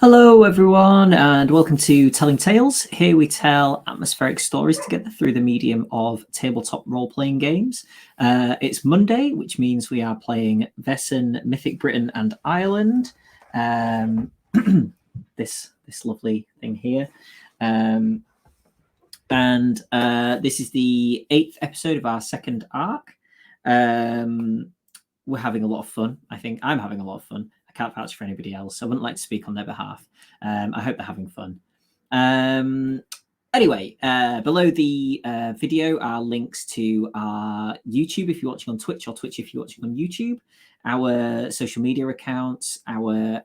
Hello, everyone, and welcome to Telling Tales. Here we tell atmospheric stories together through the medium of tabletop role-playing games. It's Monday, which means we are playing Vaesen, Mythic Britain and Ireland. This lovely thing here. This is the 8th episode of our second arc. We're having a lot of fun. I think I'm having a lot of fun. I can't vouch for anybody else, so I wouldn't like to speak on their behalf. I hope they're having fun. Anyway, below the video are links to our YouTube if you're watching on Twitch, or Twitch if you're watching on YouTube, our social media accounts, our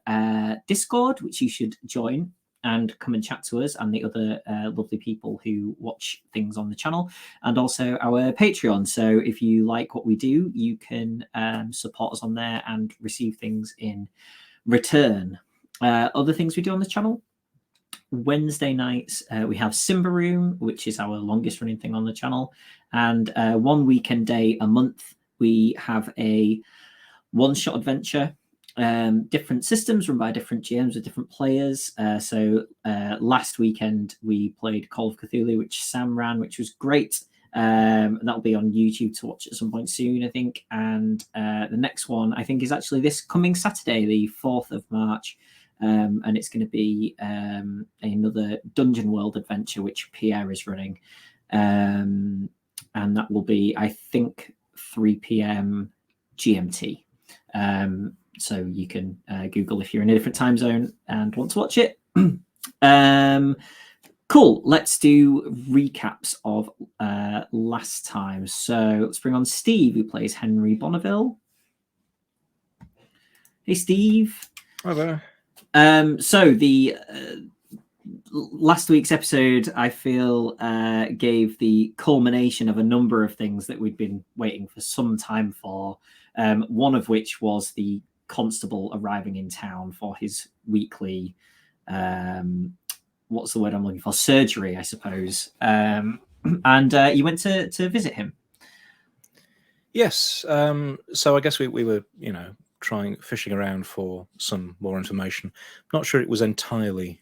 Discord, which you should join and come and chat to us and the other lovely people who watch things on the channel, and also our Patreon. So if you like what we do, you can support us on there and receive things in return. Other things we do on the channel: Wednesday nights we have Simba Room, which is our longest running thing on the channel, and one weekend day a month we have a one-shot adventure. Different systems run by different GMs with different players. So last weekend we played Call of Cthulhu, which Sam ran, which was great. That'll be on YouTube to watch at some point soon, I think. And the next one, I think, is actually this coming Saturday, the 4th of March. And it's going to be another Dungeon World adventure, which Pierre is running. And that will be, I think, 3 p.m. GMT. So you can Google if you're in a different time zone and want to watch it. Cool. Let's do recaps of last time. So let's bring on Steve, who plays Henry Bonneville. Hey, Steve. Hi there. So the last week's episode, I feel, gave the culmination of a number of things that we'd been waiting for some time for. One of which was the constable arriving in town for his weekly, what's the word I'm looking for? Surgery, I suppose. And you went to visit him. Yes. So I guess we were, fishing around for some more information. Not sure it was entirely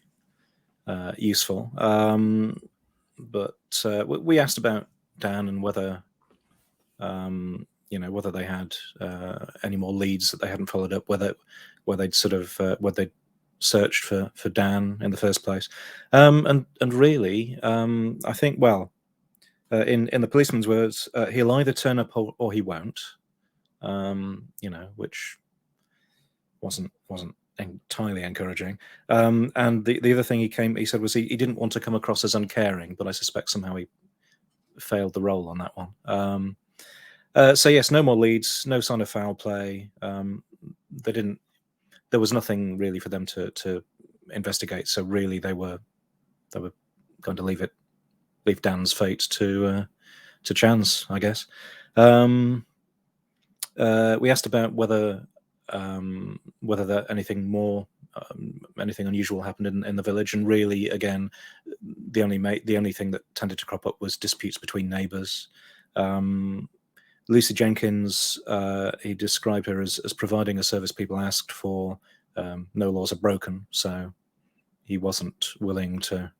useful. But we asked about Dan and whether whether they had any more leads that they hadn't followed up, whether they'd searched for Dan in the first place, and really, I think, in the policeman's words, he'll either turn up or he won't, which wasn't entirely encouraging. And the other thing he said was he didn't want to come across as uncaring, but I suspect somehow he failed the role on that one. So yes, no more leads, no sign of foul play. There was nothing really for them to investigate. So really, they were going to leave Dan's fate to chance, I guess. We asked about whether there anything unusual happened in the village, and really, again, the only thing that tended to crop up was disputes between neighbours. Lucy Jenkins, he described her as providing a service people asked for. No laws are broken, so he wasn't willing to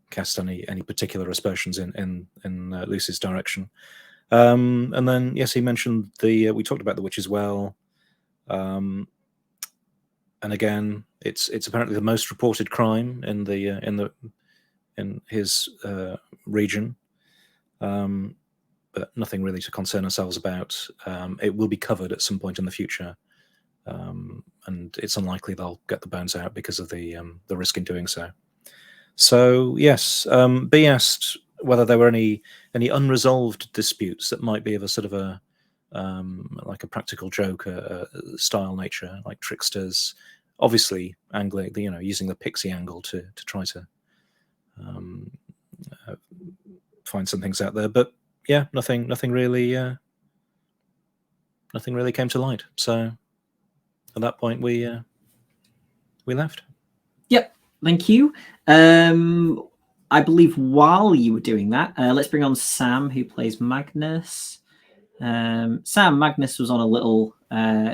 cast any particular aspersions in Lucy's direction. And then, yes, he mentioned we talked about the witch's well. And again, it's apparently the most reported crime in his region. But nothing really to concern ourselves about. It will be covered at some point in the future, and it's unlikely they'll get the bones out because of the risk in doing so. So yes, B asked whether there were any unresolved disputes that might be of a sort of a like a practical joke style nature, like tricksters, obviously angling, using the Pixie angle to try to find some things out there, but. Yeah, nothing really came to light. So at that point, we left. Yep, thank you. I believe while you were doing that, let's bring on Sam, who plays Magnus. Sam, Magnus was on a little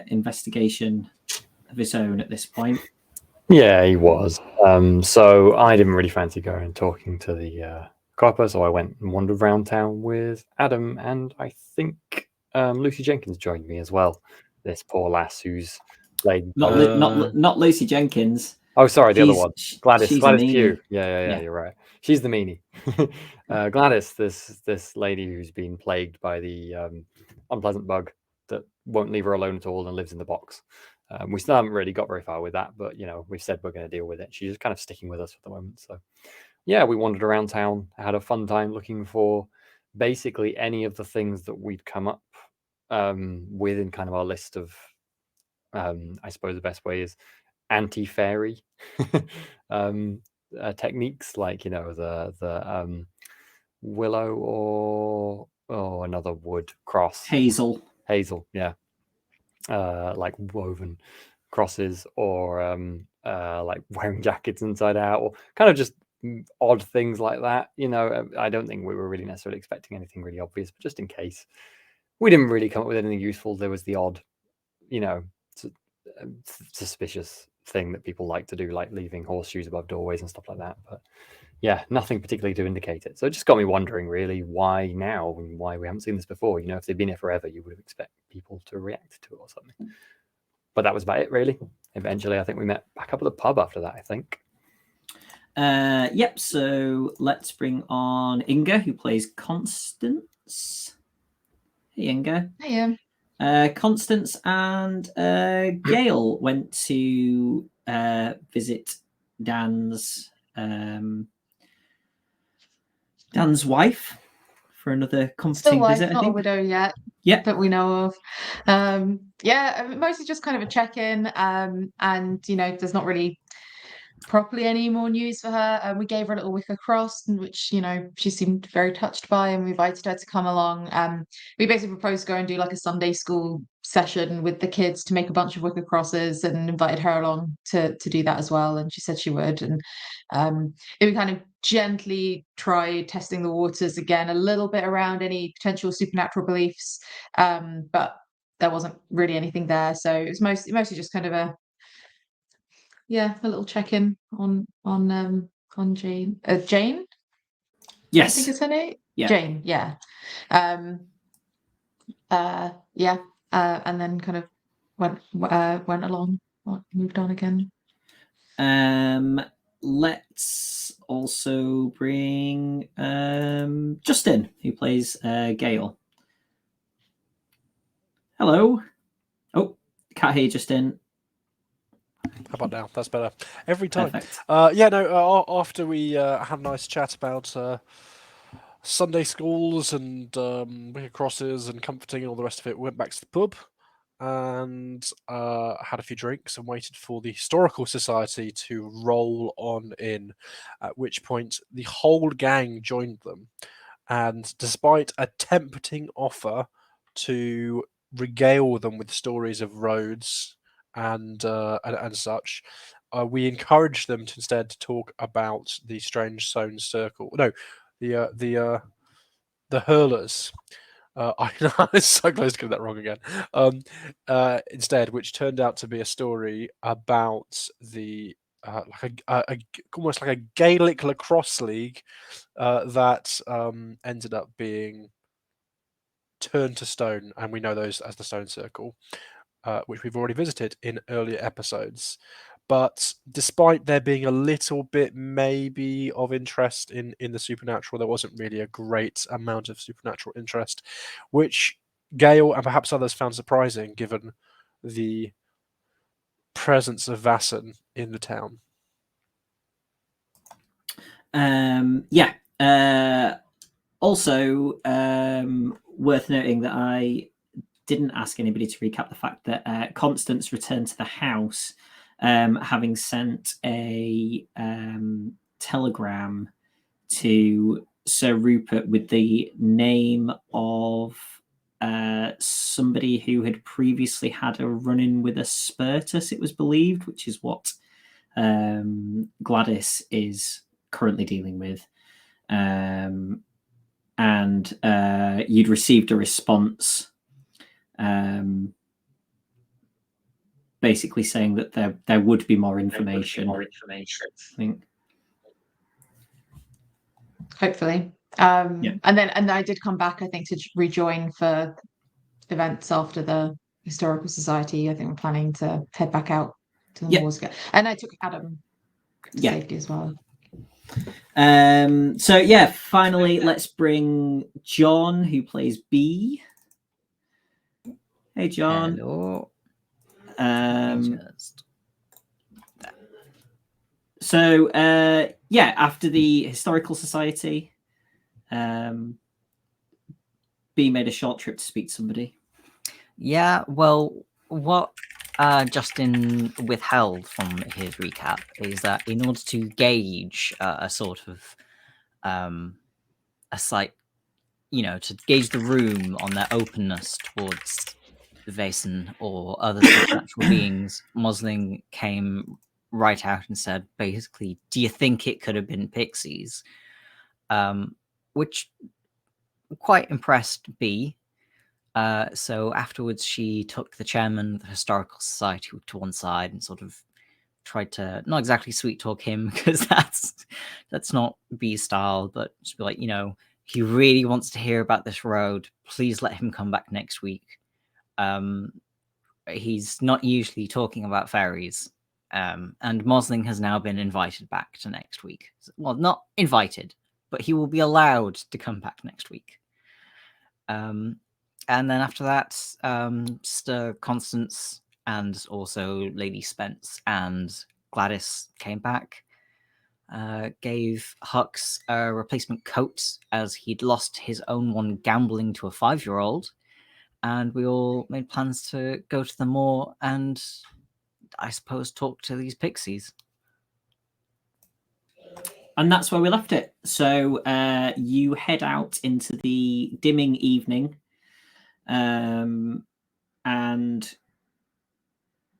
investigation of his own at this point. Yeah, he was. So I didn't really fancy going and talking to the copper, so I went and wandered around town with Adam, and I think Lucy Jenkins joined me as well. This poor lass who's played. Not Lucy Jenkins. Oh, sorry, the other She's one, Gladys. she's a Gladys meanie. Pugh. Yeah, you're right. She's the meanie. Gladys, this lady who's been plagued by the unpleasant bug that won't leave her alone at all and lives in the box. We still haven't really got very far with that, but we've said we're going to deal with it. She's just kind of sticking with us at the moment. So yeah, we wandered around town, had a fun time looking for basically any of the things that we'd come up with in kind of our list of, I suppose the best way is anti-fairy techniques, like the willow or another wood cross. Hazel, yeah. Like woven crosses or like wearing jackets inside out, or kind of just odd things like that. I don't think we were really necessarily expecting anything really obvious, but just in case, we didn't really come up with anything useful. There was the odd, suspicious thing that people like to do, like leaving horseshoes above doorways and stuff like that. But yeah, nothing particularly to indicate it. So it just got me wondering, really, why now and why we haven't seen this before. If they'd been here forever, you would have expected people to react to it or something. But that was about it, really. Eventually, I think we met back up at the pub after that, I think. Yep, so let's bring on Inga, who plays Constance. Hey, Inga. Hiya. Constance and Gail went to visit Dan's wife for another comforting Still wife, visit. not a widow yet. Yeah, that we know of. Mostly just kind of a check-in. And there's not really properly any more news for her. We gave her a little wicker cross, which she seemed very touched by, and we invited her to come along. We basically proposed to go and do like a Sunday school session with the kids to make a bunch of wicker crosses, and invited her along to do that as well, and she said she would. And we kind of gently tried testing the waters again a little bit around any potential supernatural beliefs, but there wasn't really anything there, so it was mostly just kind of a little check-in on Jane. Jane? yes, I think it's her name. Yeah. Jane. Yeah. And then kind of went along, moved on again. Let's also bring Justin, who plays Gail. Hello. Oh, can't hear you, Justin. How about now? That's better. Every time. Perfect. After we had a nice chat about Sunday schools and wicker crosses and comforting and all the rest of it, we went back to the pub and had a few drinks and waited for the Historical Society to roll on in, at which point the whole gang joined them. And despite a tempting offer to regale them with stories of roads and such, we encouraged them to instead talk about the strange stone circle. No, the Hurlers. I was so close to getting that wrong again. Instead, which turned out to be a story about the almost like a Gaelic lacrosse league that ended up being turned to stone, and we know those as the Stone Circle, which we've already visited in earlier episodes. But despite there being a little bit maybe of interest in the supernatural, there wasn't really a great amount of supernatural interest, which Gail and perhaps others found surprising given the presence of Vaesen in the town. Also, worth noting that I didn't ask anybody to recap the fact that Constance returned to the house, having sent a telegram to Sir Rupert with the name of somebody who had previously had a run-in with a Spiritus, it was believed, which is what Gladys is currently dealing with. And you'd received a response basically saying that there would be more information. I think. Hopefully. Yeah. And I did come back, I think, to rejoin for events after the Historical Society. I think we're planning to head back out to the moors again. And I took Adam to safety as well. So yeah, finally, let's bring John, who plays B. Hey, John. Hello. So yeah, after the Historical Society, B made a short trip to speak to somebody. Yeah, well, what Justin withheld from his recap is that in order to gauge a sort of a slight, to gauge the room on their openness towards the Vaesen or other supernatural beings, Mosling came right out and said, basically, do you think it could have been Pixies? Which quite impressed B. So afterwards, she took the chairman of the Historical Society to one side and sort of tried to not exactly sweet talk him, because that's not B's style, but just be like, he really wants to hear about this road. Please let him come back next week. He's not usually talking about fairies. And Mosling has now been invited back to next week. Well, not invited, but he will be allowed to come back next week. And then after that, Sister Constance and also Lady Spence and Gladys came back, gave Hux a replacement coat as he'd lost his own one gambling to a 5-year-old. And we all made plans to go to the moor and, I suppose, talk to these pixies. And that's where we left it. So you head out into the dimming evening. And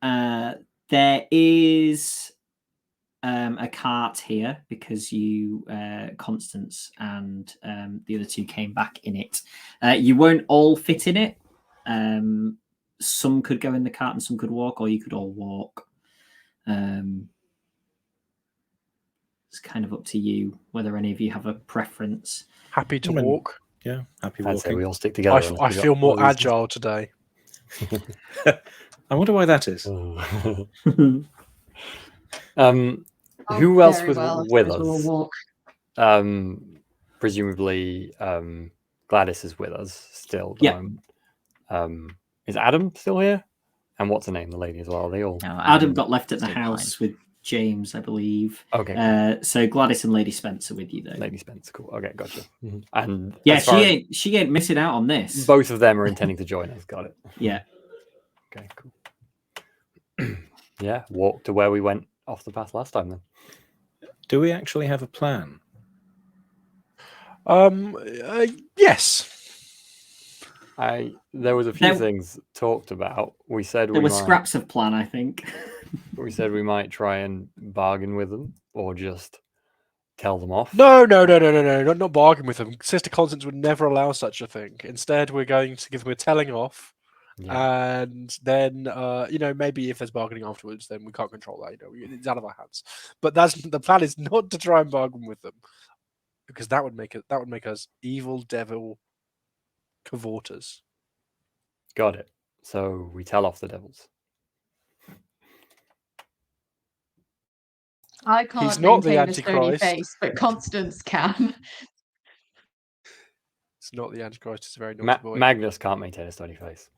there is a cart here because you, Constance and the other two came back in it. You won't all fit in it. Some could go in the cart and some could walk, or you could all walk. It's kind of up to you whether any of you have a preference. Happy to walk. Yeah, happy I'd say walking. we all stick together. I feel more agile today. I wonder why that is. Who else was with us? Presumably, Gladys is with us still. Yeah. Is Adam still here? And what's her name? The lady as well. They all. No, Adam got left at the house with James, I believe. Okay. So Gladys and Lady Spence are with you, though. Lady Spence, cool. Okay, gotcha. And yeah, she ain't missing out on this. Both of them are intending to join us. Got it. Yeah. Okay, cool. Yeah, walk to where we went off the path last time then. Do we actually have a plan? Yes. There was a few things talked about. We said there were scraps of plan, I think. We said we might try and bargain with them or just tell them off. No, not bargain with them. Sister Constance would never allow such a thing. Instead, we're going to give them a telling off. Yeah. And then, maybe if there's bargaining afterwards, then we can't control that. It's out of our hands. But the plan is not to try and bargain with them, because that would make us evil devil cavorters. Got it. So we tell off the devils. I can't. He's not the maintain a stony Antichrist. face, but Constance can. It's not the Antichrist. It's a very naughty boy. Magnus can't maintain a stony face.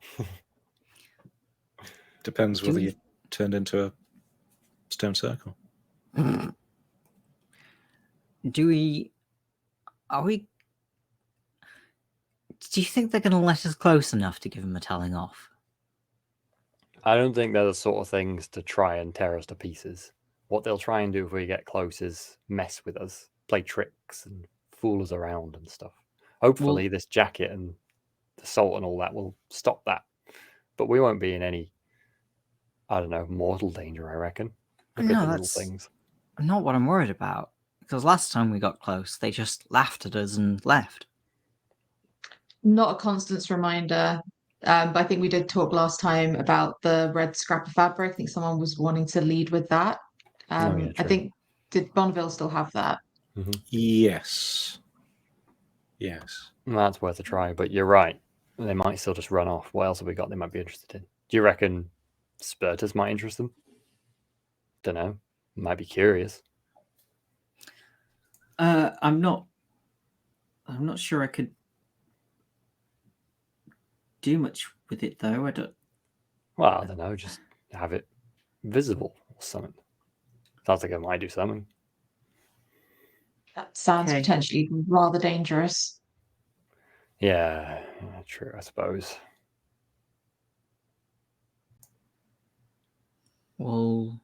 Depends whether you turned into a stone circle. Do you think they're going to let us close enough to give them a telling off? I don't think they're the sort of things to try and tear us to pieces. What they'll try and do if we get close is mess with us, play tricks and fool us around and stuff. Hopefully this jacket and the salt and all that will stop that. But we won't be in any, I don't know, mortal danger, I reckon. No, that's not what I'm worried about. Because last time we got close, they just laughed at us and left. Not a Constance reminder. But I think we did talk last time about the red scrap of fabric. I think someone was wanting to lead with that. Oh, yeah, I true. think, did Bonneville still have that? Yes. Yes. That's worth a try, but you're right. They might still just run off. What else have we got they might be interested in? Do you reckon Spurters might interest them? Don't know. Might be curious. I'm not sure I could do much with it though. I don't. Well, I don't know. Just have it visible or something. Sounds like I might do something. That sounds Okay. potentially rather dangerous. Yeah, true, I suppose. Well,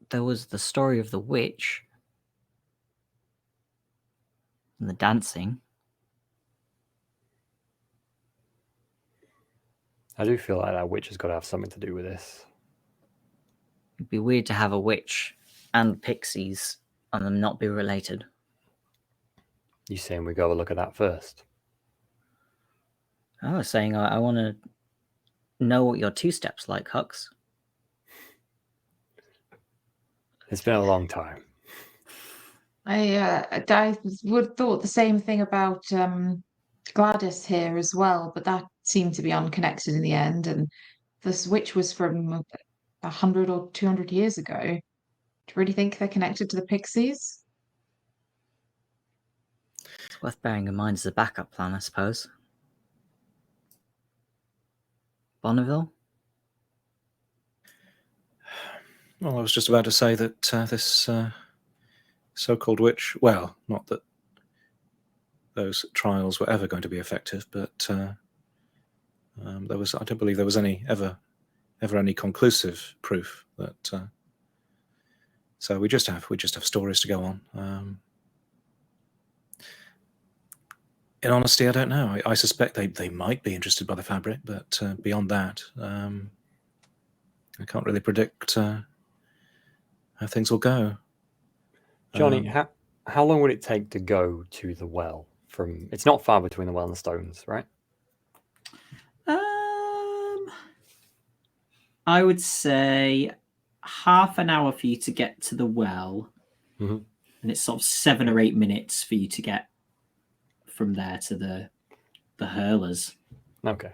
there was the story of the witch and the dancing. I do feel like that witch has got to have something to do with this. It'd be weird to have a witch and pixies and them not be related. You saying we go look at that first? I was saying I want to know what your two steps like, Hux. It's been a long time. I would thought the same thing about Gladys here as well, but that seemed to be unconnected in the end. And the switch was from 100 or 200 years ago. Do you really think they're connected to the Pixies? It's worth bearing in mind as a backup plan, I suppose. Bonneville? Well, I was just about to say that this so-called witch, well, not that those trials were ever going to be effective, but I don't believe there was ever any conclusive proof that. So we just have stories to go on. In honesty, I don't know. I suspect they might be interested by the fabric, but beyond that, I can't really predict how things will go. Jonny, how long would it take to go to the well? From it's not far between the well and the stones, right? I would say half an hour for you to get to the well, Mhm. and it's sort of 7 or 8 minutes for you to get from there to the Hurlers. Okay.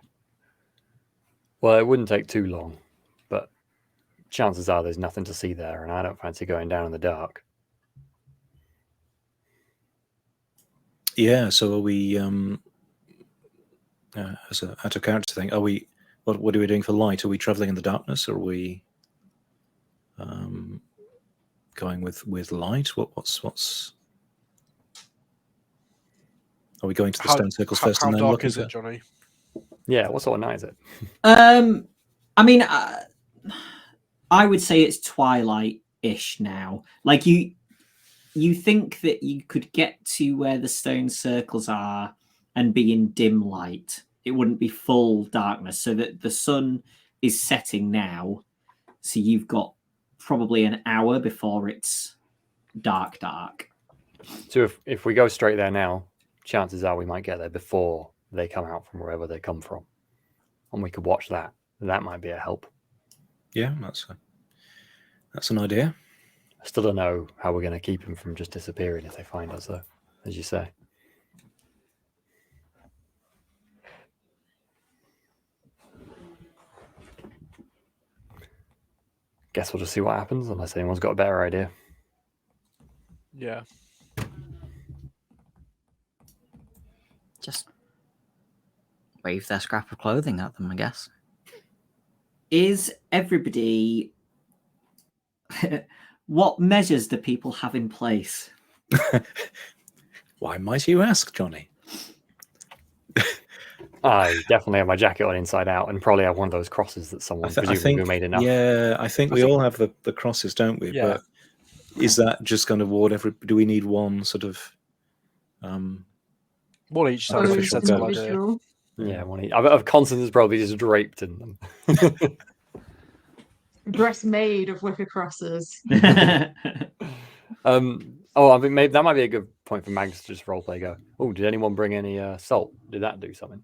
Well, it wouldn't take too long, but chances are there's nothing to see there, and I don't fancy going down in the dark. Yeah. So are we? As a out of character thing, are we? What are we doing for light? Are we traveling in the darkness, or are we going with light? What's? Are we going to the stone circles first How and then dark looking is for? it, Jonny? Yeah, what sort of night is it? I mean, I would say it's twilight-ish now. Like you think that you could get to where the stone circles are and be in dim light. It wouldn't be full darkness, so that the sun is setting now. So you've got probably an hour before it's dark. So if we go straight there now, chances are we might get there before they come out from wherever they come from, and we could watch that. That might be a help. Yeah, that's an idea. I still don't know how we're going to keep them from just disappearing if they find us, though, as you say. Guess we'll just see what happens, unless anyone's got a better idea. Yeah. Just wave their scrap of clothing at them, I guess. Is everybody? What measures do people have in place? Why might you ask, Jonny? I definitely have my jacket on inside out, and probably have one of those crosses that someone presumably made enough. Yeah, I think we all have the crosses, don't we? Yeah. But is that just going to ward every? Do we need one sort of? One each Like sounds like a official sensible gun. idea. Yeah, one of Constance is probably just draped in them. Dress made of wicker crosses. I think maybe that might be a good point for Mags to just roleplay. Go. Oh, did anyone bring any salt? Did that do something?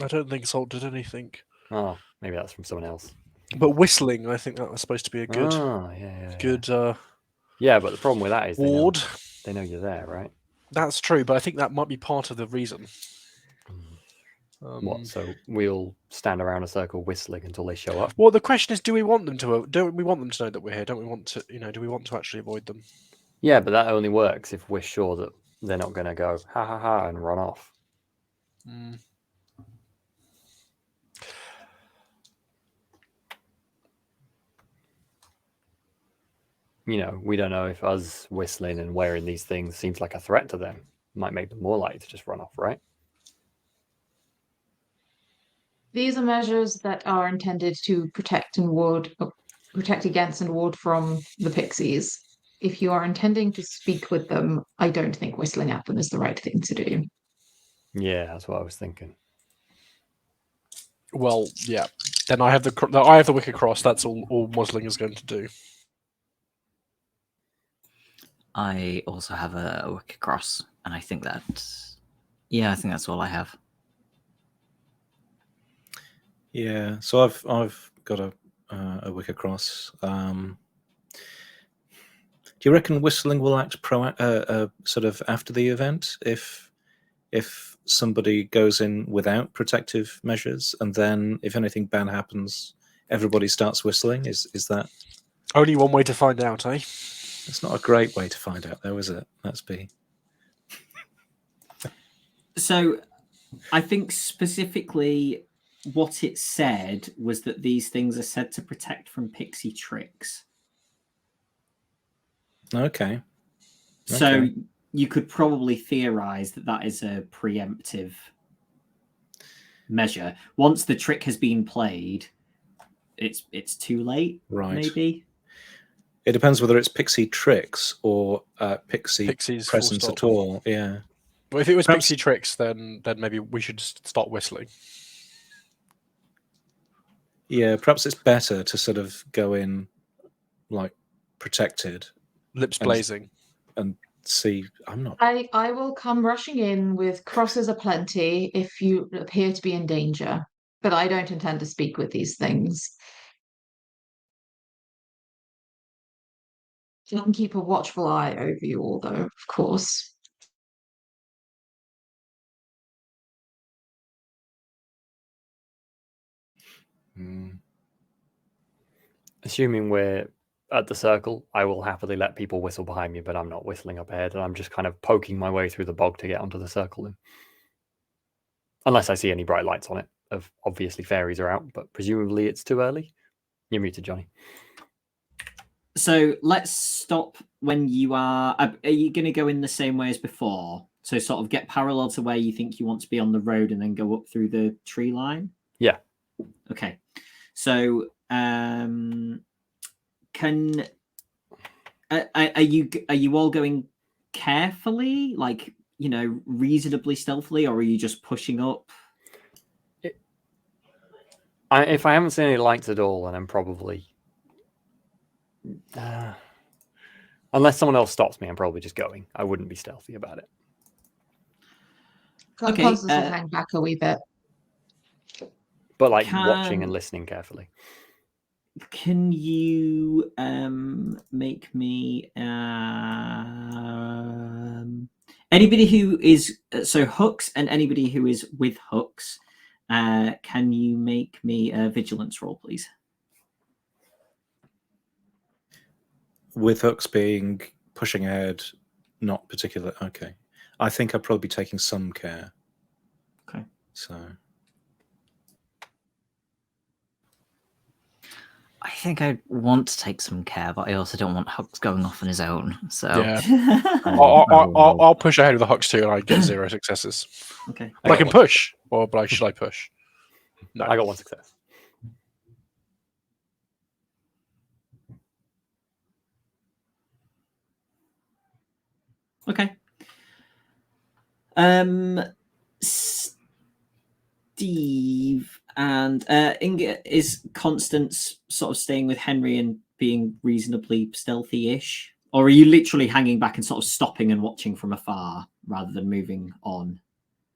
I don't think salt did anything. Oh, maybe that's from someone else. But whistling, I think that was supposed to be a good, Oh, yeah. good Yeah, but the problem with that is ward. they know you're there, right? That's true, but I think that might be part of the reason. What? So we'll stand around a circle whistling until they show up? Well, the question is, do we want them to know that we're here? Don't we want to? Do we want to actually avoid them? Yeah, but that only works if we're sure that they're not going to go ha ha ha and run off. Mm. We don't know if us whistling and wearing these things seems like a threat to them. Might make them more likely to just run off, right? These are measures that are intended to protect against and ward from the Pixies. If you are intending to speak with them, I don't think whistling at them is the right thing to do. Yeah, that's what I was thinking. Well, yeah. Then I have the wicker cross. That's all whistling is going to do. I also have a wicker cross, and I think that's all I have. Yeah, so I've got a wicker cross. Do you reckon whistling will act sort of after the event if somebody goes in without protective measures, and then if anything bad happens, everybody starts whistling? Is that only one way to find out, eh? It's not a great way to find out, though, is it? Let's be. So, I think specifically what it said was that these things are said to protect from pixie tricks. Okay. So you could probably theorize that is a preemptive measure. Once the trick has been played, it's too late, Right. maybe. It depends whether it's pixie tricks or Pixies presence at all. Yeah. Well, if it was pixie tricks, then maybe we should stop whistling. Yeah, perhaps it's better to sort of go in like protected, lips blazing, and see. I'm not. I will come rushing in with crosses aplenty if you appear to be in danger, but I don't intend to speak with these things. I can keep a watchful eye over you all, though, of course. Assuming we're at the circle, I will happily let people whistle behind me, but I'm not whistling up ahead, and I'm just kind of poking my way through the bog to get onto the circle. Then. Unless I see any bright lights on it, obviously fairies are out, but presumably it's too early. You're muted, Jonny. So let's stop when you are you going to go in the same way as before? So sort of get parallel to where you think you want to be on the road and then go up through the tree line? Yeah. Okay. So are you all going carefully, like, reasonably stealthily, or are you just pushing up? If I haven't seen any lights at all, then I'm probably... unless someone else stops me, I'm probably just going. I wouldn't be stealthy about it. Okay, Constance will hang back a wee bit. But watching and listening carefully. Can you make me anybody who is hooks and anybody who is with hooks? Can you make me a vigilance roll, please? With hooks being pushing ahead, not particular. Okay, I think I'd probably be taking some care. Okay, so. I think I want to take some care, but I also don't want Hux going off on his own. So yeah, I'll push ahead with the Hux too, and I get 0 successes. Okay, but I can push, should I push? No, I got 1 success. Okay. Steve and Inga, is Constance sort of staying with Henry and being reasonably stealthy-ish, Or are you literally hanging back and sort of stopping and watching from afar rather than moving on?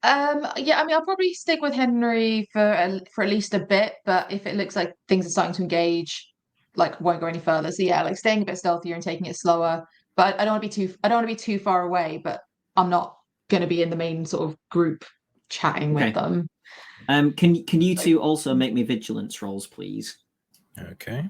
Yeah, I mean, I'll probably stick with Henry for at least a bit, but if it looks like things are starting to engage, like won't go any further. So yeah, like staying a bit stealthier and taking it slower. But I don't want to be too far away, but I'm not going to be in the main sort of group chatting with them. Can you two also make me vigilance rolls, please? Okay.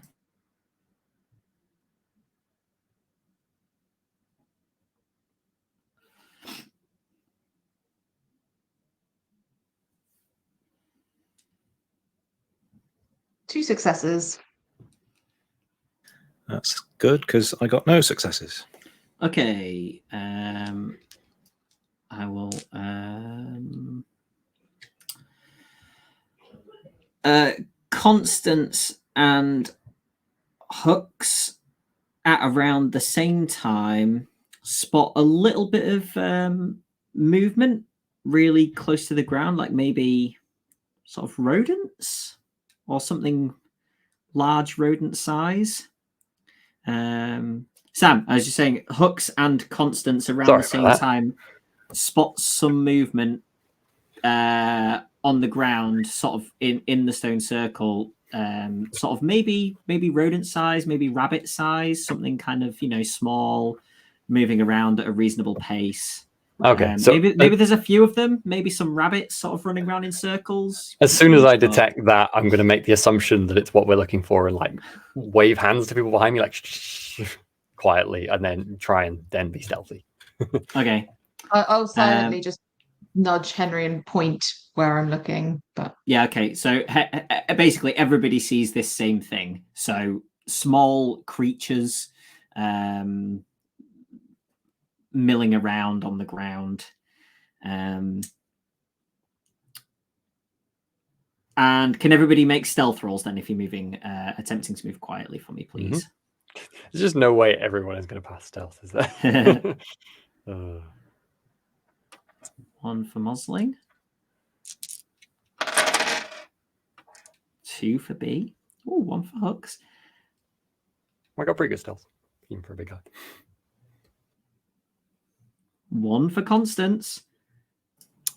Two successes. That's good because I got no successes. Okay. I will. Constance and Hooks at around the same time spot a little bit of movement really close to the ground, like maybe sort of rodents or something large rodent size. Sam, I was just saying, Hooks and Constance around the same time spot some movement on the ground, sort of in the stone circle, sort of maybe rodent size, maybe rabbit size, something kind of small, moving around at a reasonable pace. Okay, so maybe there's a few of them, maybe some rabbits sort of running around in circles. As soon as I detect that, I'm going to make the assumption that it's what we're looking for and like wave hands to people behind me, like quietly, and then try and then be stealthy. Okay. I'll silently just nudge Henry and point where I'm looking. But yeah, okay. So basically, everybody sees this same thing. So small creatures milling around on the ground. And can everybody make stealth rolls then if you're moving, attempting to move quietly for me, please? There's just no way everyone is going to pass stealth, is there? 1 for Mosling. 2 for B. Oh, 1 for Hooks. I got pretty good stealth, even for a big guy. 1 for Constance.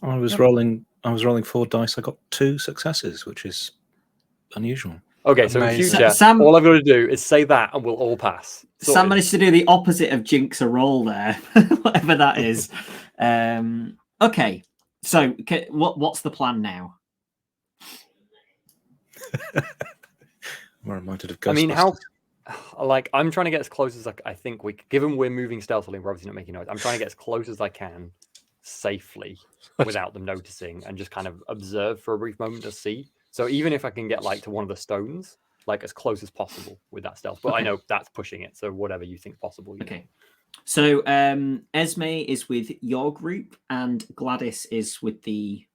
I was rolling 4 dice. I got 2 successes, which is unusual. Okay, so in future, Sam, all I've got to do is say that and we'll all pass. Sam managed to do the opposite of jinx a roll there, whatever that is. Okay, so what's the plan now? I'm reminded of Ghostbusters. I mean, I'm trying to get as close as I think given we're moving stealthily, we're obviously not making noise. I'm trying to get as close as I can safely without them noticing and just kind of observe for a brief moment to see. So even if I can get to one of the stones, as close as possible with that stealth. But I know that's pushing it. So whatever you think possible. Okay. So Esme is with your group and Gladys is with the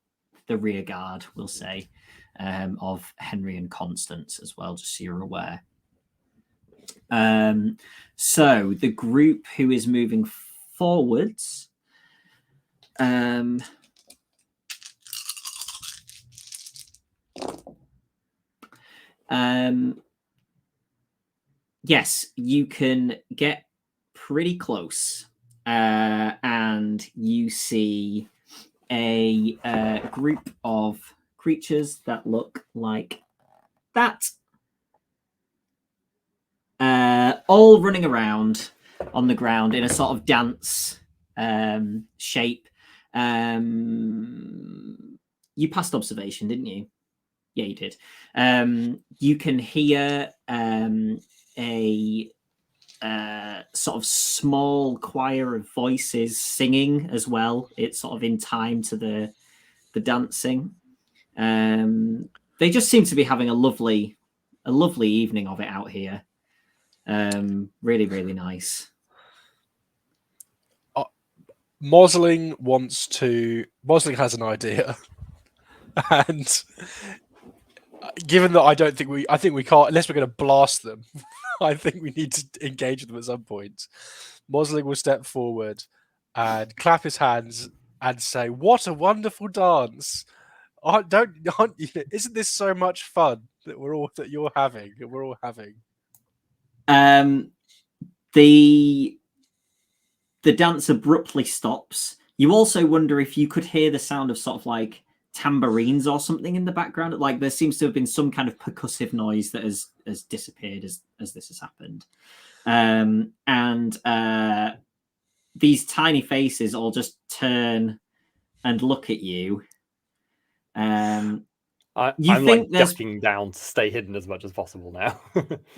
rear guard, we'll say, of Henry and Constance as well, just so you're aware. So the group who is moving forwards, yes, you can get pretty close, and you see a group of creatures that look like that, all running around on the ground in a sort of dance shape. You passed observation, didn't you? Yeah, you did. You can hear a sort of small choir of voices singing as well. It's sort of in time to the dancing. They just seem to be having a lovely evening of it out here. Really, really nice. Mosling has an idea, and given that I think we can't, unless we're going to blast them. I think we need to engage them at some point. Mosling will step forward and clap his hands and say, "What a wonderful dance! Isn't this so much fun that we're all having?" The the dance abruptly stops. You also wonder if you could hear the sound of sort of like tambourines or something in the background. Like there seems to have been some kind of percussive noise that has disappeared as this has happened. And these tiny faces all just turn and look at you. I'm think like there's- ducking down to stay hidden as much as possible now.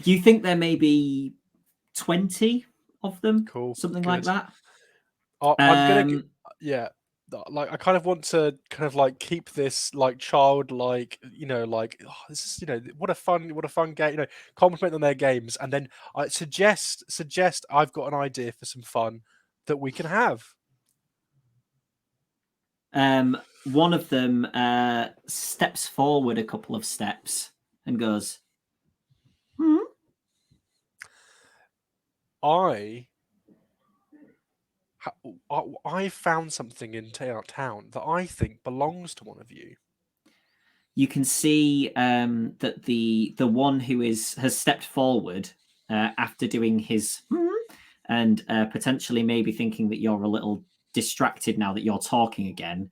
You think there may be 20 of them? Cool. Something like Good. that? I'm gonna, yeah. Like I kind of want to kind of like keep this like childlike, like this is, what a fun game, compliment on their games, and then I suggest I've got an idea for some fun that we can have. One of them steps forward a couple of steps and goes, I found something in town that I think belongs to one of you. You can see that the one who has stepped forward after doing his and potentially maybe thinking that you're a little distracted now that you're talking again.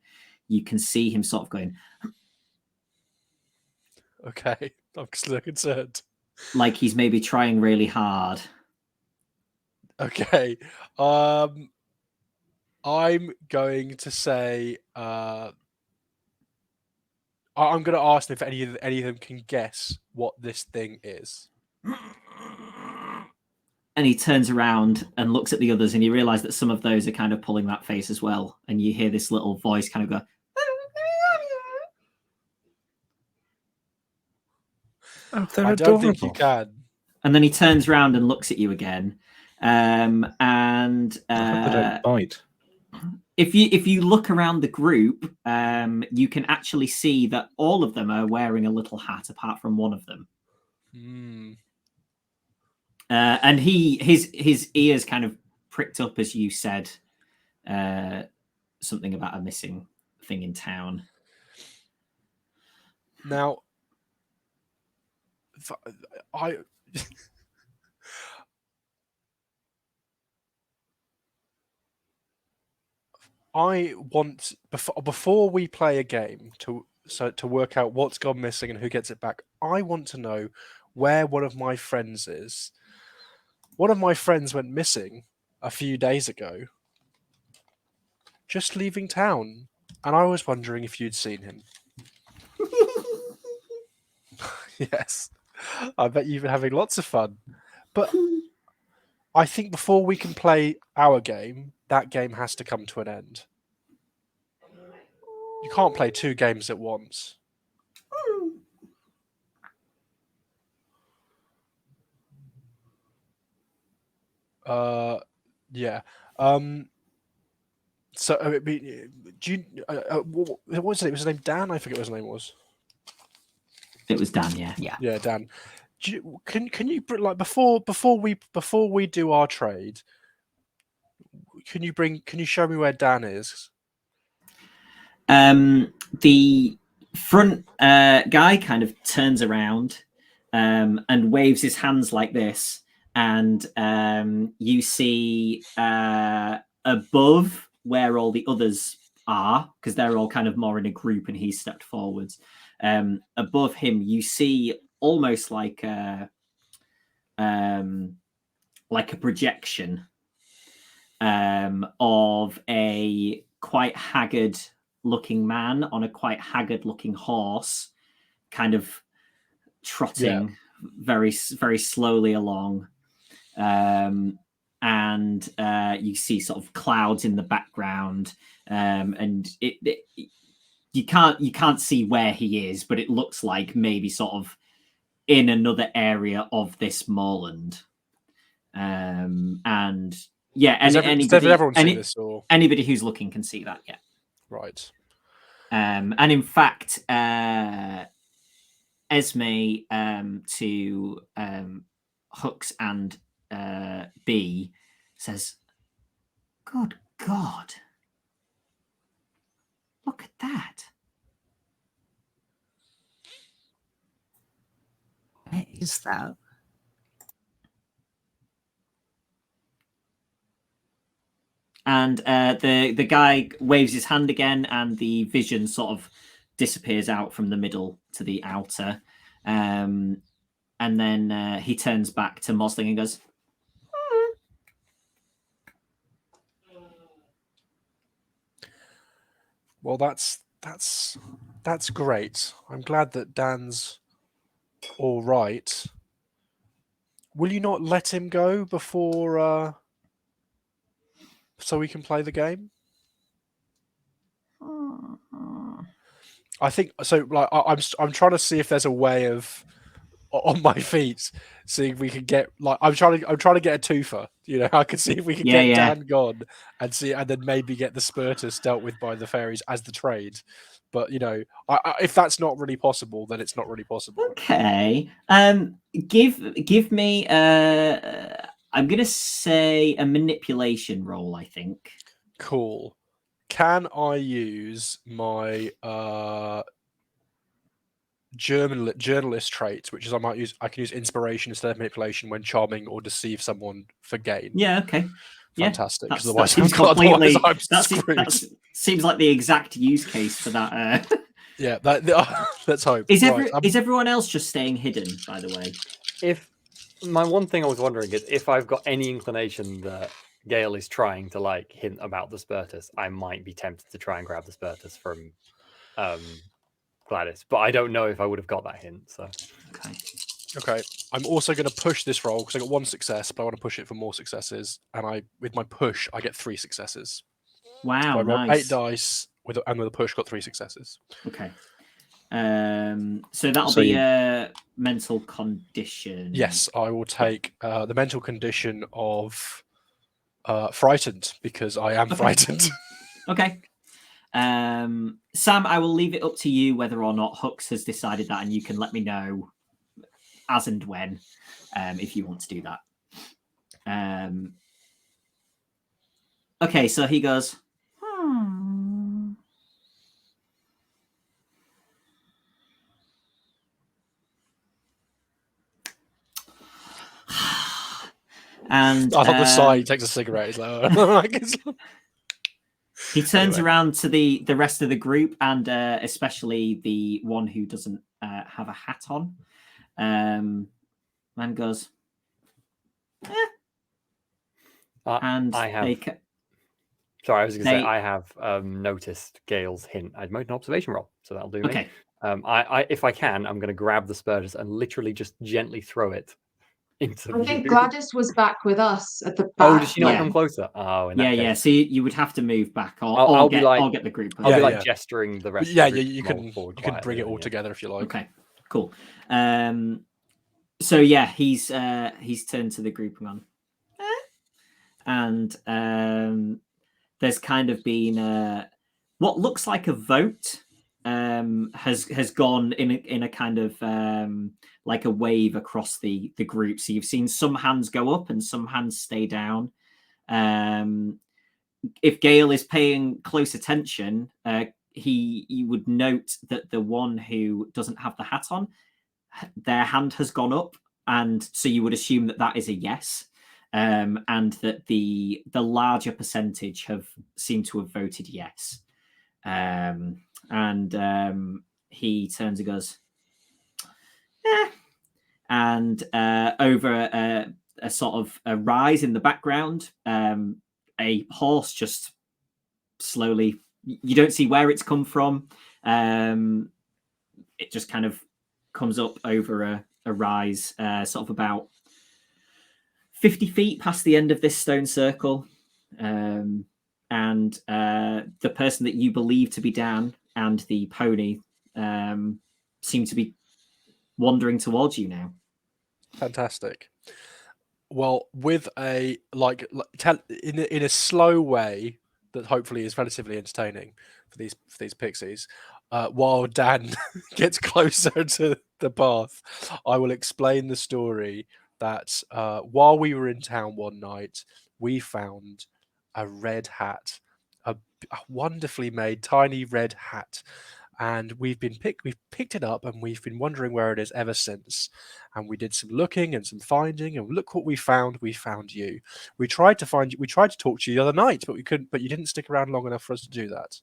You can see him sort of going, Okay, I'm still concerned. like he's maybe trying really hard. Okay, I'm going to say I'm going to ask them if any of them can guess what this thing is. And he turns around and looks at the others, and you realize that some of those are kind of pulling that face as well. And you hear this little voice kind of go, Oh, they're I don't think you adorable. can. and then he turns around and looks at you again. And I hope they don't bite. if you look around the group, you can actually see that all of them are wearing a little hat, apart from one of them. And his ears kind of pricked up as you said something about a missing thing in town. Now, I want before we play a game to work out what's gone missing and who gets it back. I want to know where one of my friends is. One of my friends went missing a few days ago, just leaving town, and I was wondering if you'd seen him. Yes, I bet you've been having lots of fun, but I think before we can play our game, that game has to come to an end. You can't play two games at once. Yeah. So, I mean, do you? What was it? Was his name Dan? I forget what his name was. It was Dan, yeah. Yeah, Dan. Can you like before we do our trade? Can you show me where Dan is? The front guy kind of turns around and waves his hands like this, and you see above where all the others are, because they're all kind of more in a group and he's stepped forwards. Above him, you see almost like a projection of a quite haggard looking man on a quite haggard looking horse, kind of trotting very, very slowly along. And you see sort of clouds in the background, and you can't see where he is, but it looks like maybe sort of in another area of this moorland. And yeah, everyone see this, or anybody who's looking can see that. Yeah, right. And in fact, Esme to Hooks and B says, "Good God, look at that." Where is that? And the guy waves his hand again, and the vision sort of disappears out from the middle to the outer. And then he turns back to Mosling and goes, Well, that's great. I'm glad that Dan's all right. Will you not let him go before so we can play the game? I think so. Like I'm trying to see if there's a way of on my feet, see if we can get like I'm trying to get a twofer. You know, I could see if we can get Dan gone and then maybe get the Spurtus dealt with by the fairies as the trade. But you know, if that's not really possible, then it's not really possible. Okay. Give me I'm gonna say a manipulation roll, I think. Cool. Can I use my journalist trait, which is I can use inspiration instead of manipulation when charming or deceive someone for gain? Yeah, okay. Fantastic. Yeah, Otherwise, that seems completely. I'm screwed. That seems like the exact use case for that. Yeah, let's hope. Is everyone else just staying hidden? By the way, If my one thing I was wondering is if I've got any inclination that Gale is trying to like hint about the Spurtus, I might be tempted to try and grab the Spurtus from Gladys, but I don't know if I would have got that hint. So okay. I'm also going to push this roll because I got 1 success, but I want to push it for more successes. And with my push, I get 3 successes. Wow, so I rolled nice. 8 dice with a push, got 3 successes. Okay. So that'll be a mental condition. Yes, I will take the mental condition of frightened because I am frightened. Okay. Sam, I will leave it up to you whether or not Hux has decided that, and you can let me know as and when if you want to do that. Okay, so he goes, and I thought the side takes a cigarette. He's like, oh. He turns around to the rest of the group, and especially the one who doesn't have a hat on, and goes, and I have. Sorry, I was going to say I have noticed Gale's hint. I'd made an observation roll, so that'll do me. Okay. If I can, I'm going to grab the Spurtus and literally just gently throw it into. I think Gladys was back with us at the back. Oh, did she not come closer? Oh, in that case. Yeah. So you would have to move back, or I'll get the group. I'll be gesturing the rest. Yeah, of the you can bring it all together if you like. Okay, cool. So yeah, he's turned to the group and gone, and there's kind of been what looks like a vote has gone in a kind of like a wave across the group. So you've seen some hands go up and some hands stay down. If Gale is paying close attention, he would note that the one who doesn't have the hat on, their hand has gone up, and so you would assume that is a yes. And that the larger percentage have seemed to have voted yes. And he turns and goes, and over a sort of a rise in the background, a horse just slowly, you don't see where it's come from. It just kind of comes up over a rise, sort of about 50 feet past the end of this stone circle. And the person that you believe to be Dan and the pony seem to be wandering towards you now. Fantastic. Well, with a in a slow way that hopefully is relatively entertaining for these pixies, while Dan gets closer to the path, I will explain the story that while we were in town one night, we found a red hat, a wonderfully made tiny red hat, and we've picked it up, and we've been wondering where it is ever since. And we did some looking and some finding, and look what we found. We found you. We tried to find you. We tried to talk to you the other night, but we couldn't. But you didn't stick around long enough for us to do that.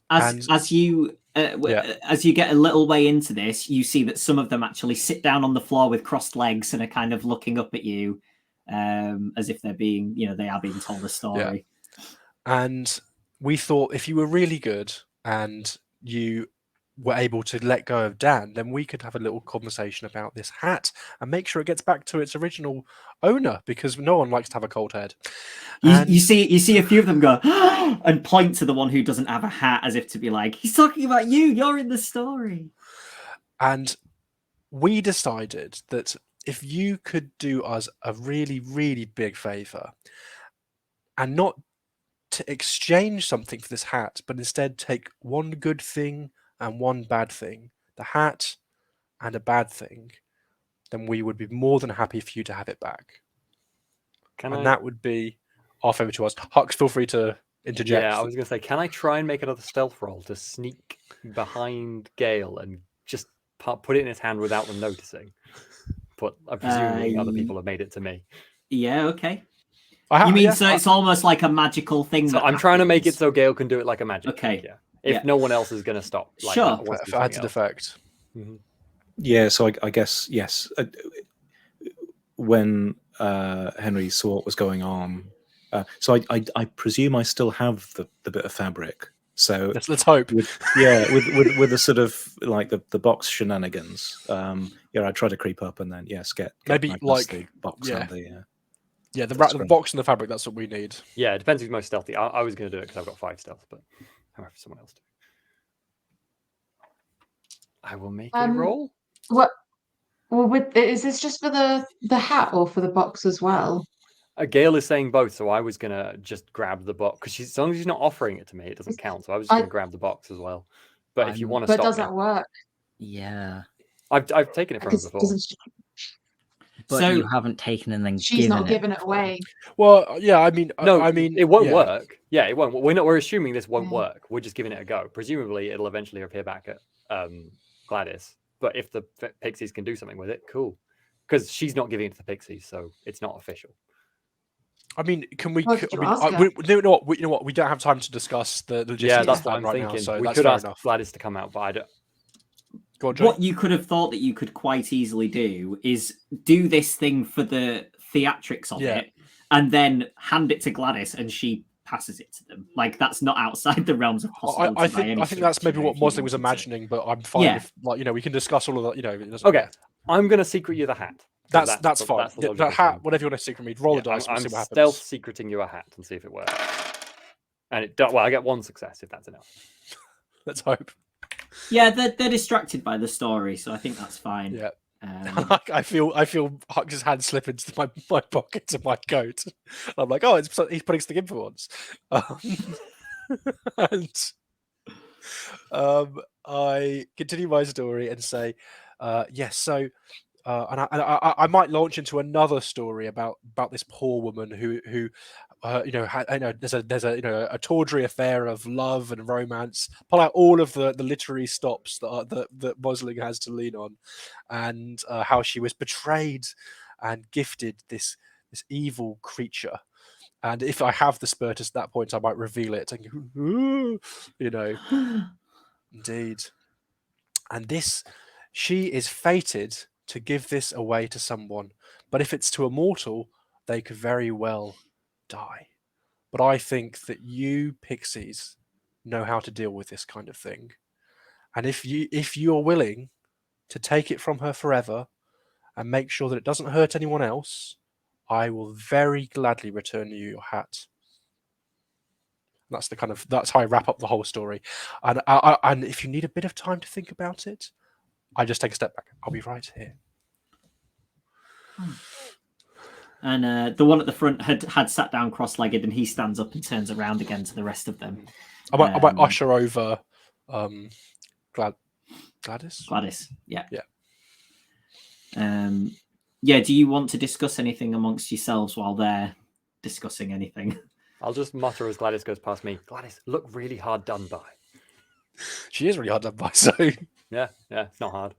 As you get a little way into this, you see that some of them actually sit down on the floor with crossed legs and are kind of looking up at you, as if they're being, they are being told a story. Yeah. And we thought if you were really good and you were able to let go of Dan, then we could have a little conversation about this hat and make sure it gets back to its original owner, because no one likes to have a cold head. You see a few of them go and point to the one who doesn't have a hat, as if to be like, he's talking about you, you're in the story. And we decided that if you could do us a really, really big favor and not to exchange something for this hat, but instead take one good thing and one bad thing, the hat and a bad thing, then we would be more than happy for you to have it back. That would be our favor to us. Hux, feel free to interject. Yeah, I was going to say, can I try and make another stealth roll to sneak behind Gale and just put it in his hand without them noticing? But I'm presuming other people have made it to me. Yeah, okay. It's almost like a magical thing? So I'm trying to make it so Gale can do it like a magic trick, yeah. If no one else is going to stop. Like sure. If I had to defect. Mm-hmm. Yeah, so I guess, yes. When Henry saw what was going on, so I presume I still have the bit of fabric. So let's hope. With the sort of like the box shenanigans. I try to creep up and then get maybe like the box and the the box and the fabric. That's what we need. Yeah, it depends who's most stealthy. I was going to do it because I've got 5 stealth, but however, someone else do. I will make a roll. What? Well, is this just for the hat or for the box as well? Gale is saying both, so I was gonna just grab the box because as long as she's not offering it to me, it doesn't count. So I was just gonna grab the box as well. But if you want to stop, but does that work? Yeah, I've taken it from her before. But you haven't taken and then she's not given it away. Well, yeah, I mean, it won't work. Yeah, it won't. We're assuming this won't work. We're just giving it a go. Presumably, it'll eventually appear back at Gladys. But if the Pixies can do something with it, cool. Because she's not giving it to the Pixies, so it's not official. I mean, can we? You know what? We don't have time to discuss the logistics. Yeah, that's what I'm right thinking. Now, so we that's could ask enough. Gladys to come out, but I don't. Go on, Jonny. What you could have thought that you could quite easily do is do this thing for the theatrics of it, and then hand it to Gladys, and she passes it to them. Like that's not outside the realms of possibility. I think that's maybe what Mosley was imagining, but I'm fine. Yeah. If, we can discuss all of that. Okay, I'm gonna secret you the hat. That's fine. That hat, whatever you want to secret me, roll the dice. I'm see what happens. Stealth secreting you a hat and see if it works. And it does. Well, I get 1 success if that's enough. Let's hope. Yeah, they're distracted by the story, so I think that's fine. Yeah. I feel Hux's hand slip into my pocket of my coat. I'm like, oh, he's putting something in for once. I continue my story and say, yes. So, and I might launch into another story about this poor woman who there's a tawdry affair of love and romance. Pull out all of the literary stops that Mosling has to lean on, and how she was betrayed and gifted this evil creature. And if I have the spiritus at that point, I might reveal it. And indeed. And she is fated to give this away to someone. But if it's to a mortal, they could very well die. But I think that you Pixies know how to deal with this kind of thing. And if you are willing to take it from her forever and make sure that it doesn't hurt anyone else, I will very gladly return you your hat. That's how I wrap up the whole story. And if you need a bit of time to think about it, I just take a step back. I'll be right here. And the one at the front had sat down cross-legged, and he stands up and turns around again to the rest of them. I might usher over Gladys. Gladys, yeah. Yeah. Do you want to discuss anything amongst yourselves while they're discussing anything? I'll just mutter as Gladys goes past me. Gladys, look really hard done by. She is really hard done by, so Yeah, it's not hard.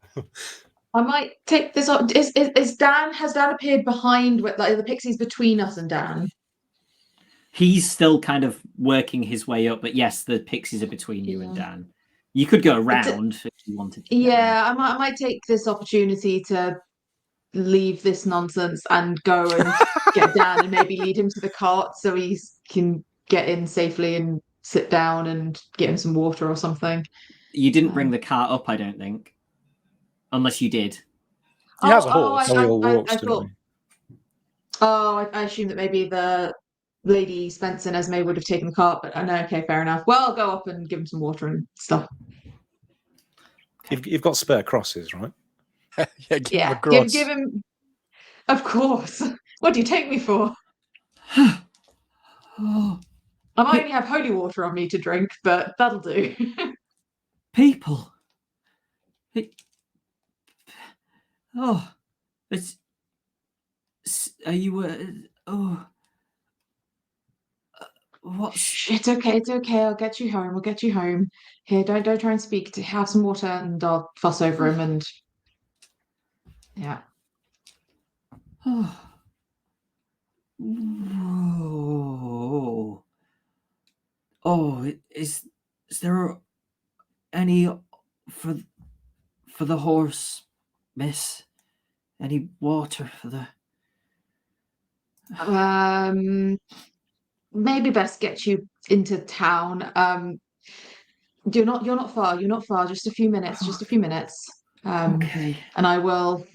I might take this on. Is Dan, has Dan appeared behind with like the Pixies between us and Dan? He's still kind of working his way up, but yes, the Pixies are between you and Yeah. Dan. You could go around if you wanted to. Yeah, I might take this opportunity to leave this nonsense and go and get Dan and maybe lead him to the cart so he can get in safely and sit down and get him some water or something. You didn't bring the cart up, I don't think. Unless you did. he has a horse. Oh, we all walked, I didn't thought. we? Oh, I assume that maybe the lady Spencer and Esme would have taken the cart, but I know. Okay, fair enough. Well, I'll go up and give him some water and stuff. You've got spare crosses, right? Yeah, give him a Yeah, gross. give him. Of course. What do you take me for? Oh, I might only have holy water on me to drink, but that'll do. people. Oh, it's. Are you? What's? Shh, it's okay. It's okay. I'll get you home. We'll get you home. Here, don't try and speak. Have some water, and I'll fuss over him. And yeah. Oh. Whoa. Oh, is there any for the horse, miss? Any water for the? Maybe best get you into town. You're not far. You're not far. Just a few minutes. Just a few minutes. Okay. And I will,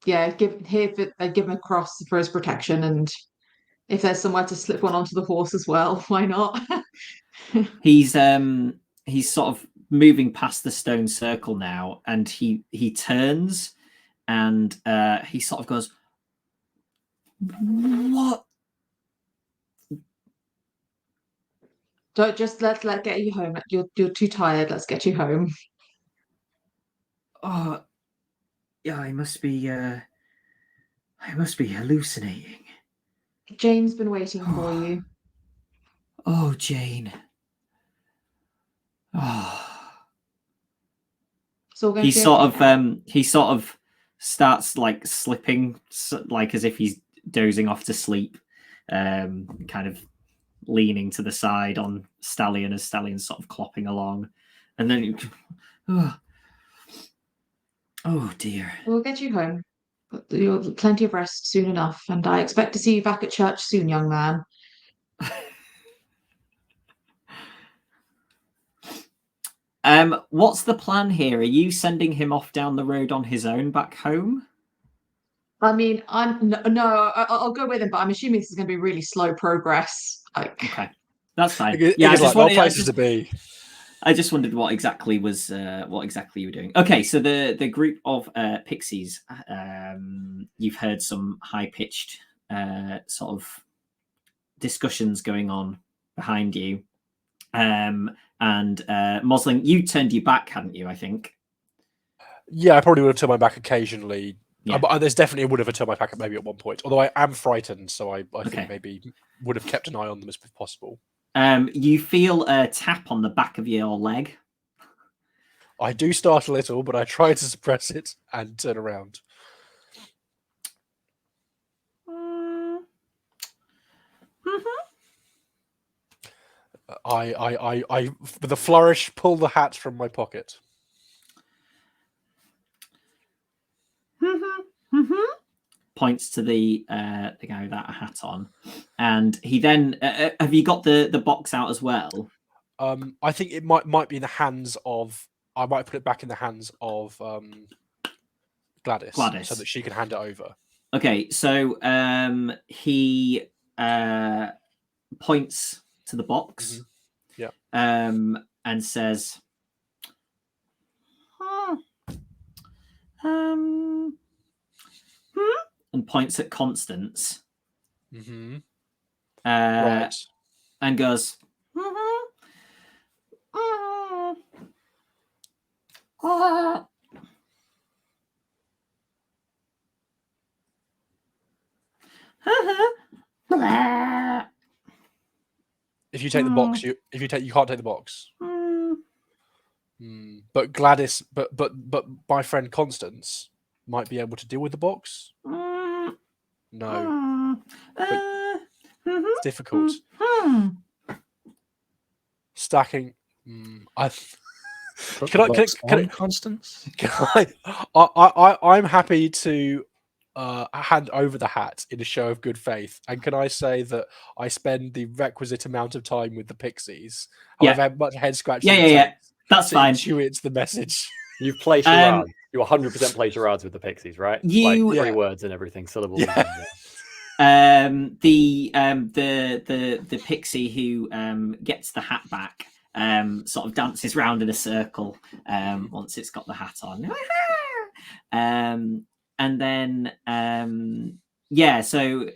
give him a cross for his protection, and if there's somewhere to slip one onto the horse as well, why not? He's sort of moving past the stone circle now, and he turns, and he sort of goes, "What?" Don't just let get you home. You're too tired. Let's get you home. Oh, yeah. I must be hallucinating. Jane's been waiting for you. Oh, Jane. Oh. It's all going He to be sort okay of now. he sort of starts like slipping, like as if he's dozing off to sleep, kind of leaning to the side on Stallion as Stallion's sort of clopping along, and then oh dear. We'll get you home. But you'll have plenty of rest soon enough, and I expect to see you back at church soon, young man. What's the plan here? Are you sending him off down the road on his own back home? I mean, I'll go with him, but I'm assuming this is going to be really slow progress. Okay, that's fine. Yeah, I just wanted places to be. I just wondered what exactly was what exactly you were doing. Okay, so the group of Pixies, you've heard some high pitched sort of discussions going on behind you, and Mosling, you turned your back, hadn't you? I think. Yeah, I probably would have turned my back occasionally. Yeah. But there's definitely would have turned my back maybe at one point. Although I am frightened, so I Okay. think maybe would have kept an eye on them as possible. You feel a tap on the back of your leg. I do start a little, but I try to suppress it and turn around. I with a flourish pull the hat from my pocket. Points to the guy without a hat on, and he then have you got the box out as well? I think it might be in the hands of. I might put it back in the hands of Gladys, so that she can hand it over. Okay, so he points to the box, yeah, and says, and points at Constance, right, and goes, if you take the box, you can't take the box. But Gladys, but my friend Constance might be able to deal with the box. No, it's difficult. Stacking. Constance? I'm happy to hand over the hat in a show of good faith. And can I say that I spend the requisite amount of time with the Pixies? However, Yeah. much head scratching. Yeah. That's to fine. intuit the message. You've played charades. You 100% play charades with the Pixies, right? You- like 3 Yeah. words and everything, syllables. Yeah. The pixie who gets the hat back sort of dances round in a circle once it's got the hat on. And then so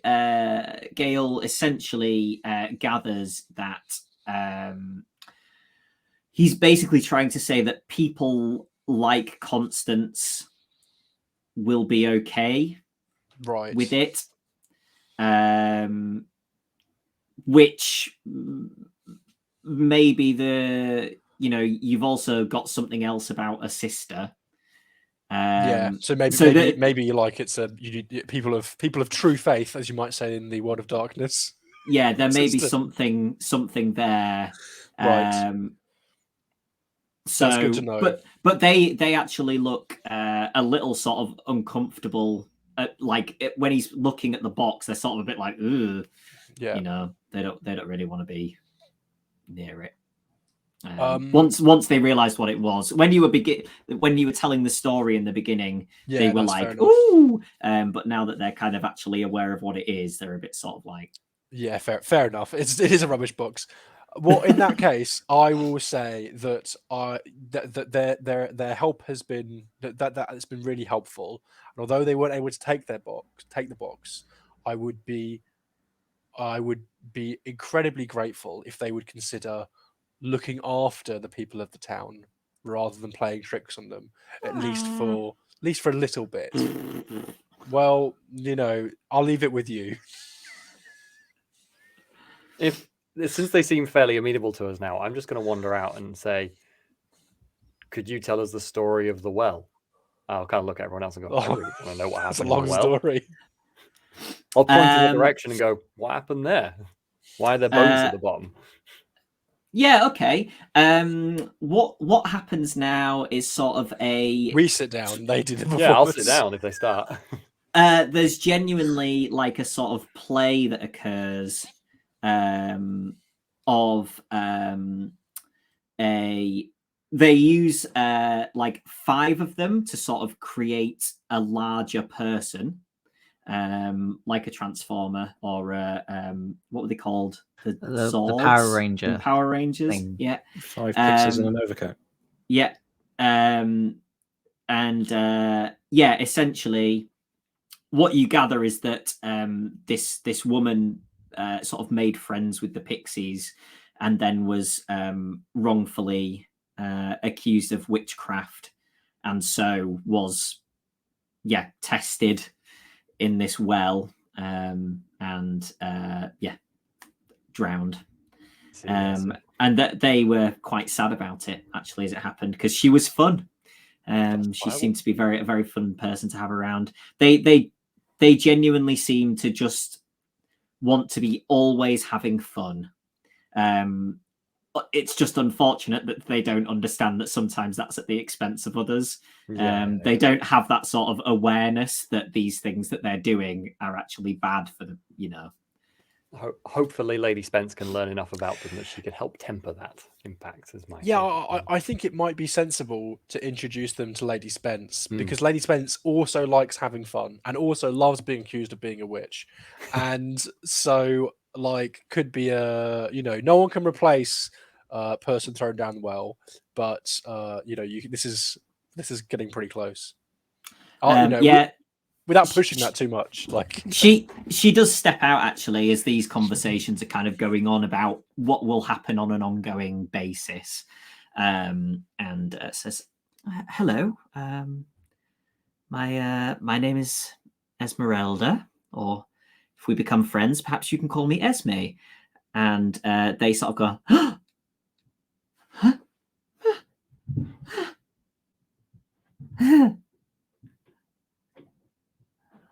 Gale essentially gathers that he's basically trying to say that people like Constance will be okay Right. with it. Which maybe you've also got something else about a sister. So maybe like it's people of true faith, as you might say in the world of darkness. Yeah, there may be Sister. something there. Right. So That's good to know. But they actually look a little sort of uncomfortable. When he's looking at the box, they're sort of a bit like, ugh. Yeah. They don't really want to be near it. Once they realized what it was, when you were telling the story in the beginning, they were like, ooh. But now that they're kind of actually aware of what it is, they're a bit sort of like, yeah, fair enough. It is a rubbish box. Well, in that case, I will say that their help has been that has been really helpful. And although they weren't able to take the box, I would be incredibly grateful if they would consider looking after the people of the town rather than playing tricks on them, at least for a little bit. Well, I'll leave it with you. Since they seem fairly amenable to us now, I'm just going to wander out and say, could you tell us the story of the well? I'll kind of look at everyone else and go, I really want to know what happened. It's a long story. I'll point in the direction and go, what happened there? Why are there bones at the bottom? Yeah, okay. What happens now is sort of we sit down. They do the performance. Yeah, I'll sit down if they start. There's genuinely like a sort of play that occurs they use like 5 of them to sort of create a larger person, like a transformer or what were they called? The Power Ranger. The Power Rangers. thing. Yeah. 5 Pixies and an overcoat. Yeah. Essentially what you gather is that this woman sort of made friends with the Pixies and then was wrongfully accused of witchcraft, and so was tested in this well and drowned. And that they were quite sad about it actually as it happened, because she was fun. She seemed to be a very fun person to have around. They genuinely seem to just want to be always having fun. It's just unfortunate that they don't understand that sometimes that's at the expense of others. They don't have that sort of awareness that these things that they're doing are actually bad for them, Hopefully Lady Spence can learn enough about them that she can help temper that impact. I think it might be sensible to introduce them to Lady Spence, because Lady Spence also likes having fun and also loves being accused of being a witch. And so could be no one can replace a person thrown down the well, but this is getting pretty close. Without pushing that too much. She does step out actually as these conversations are kind of going on about what will happen on an ongoing basis, and says, hello, my name is Esmeralda, or if we become friends, perhaps you can call me Esme. And they sort of go, huh?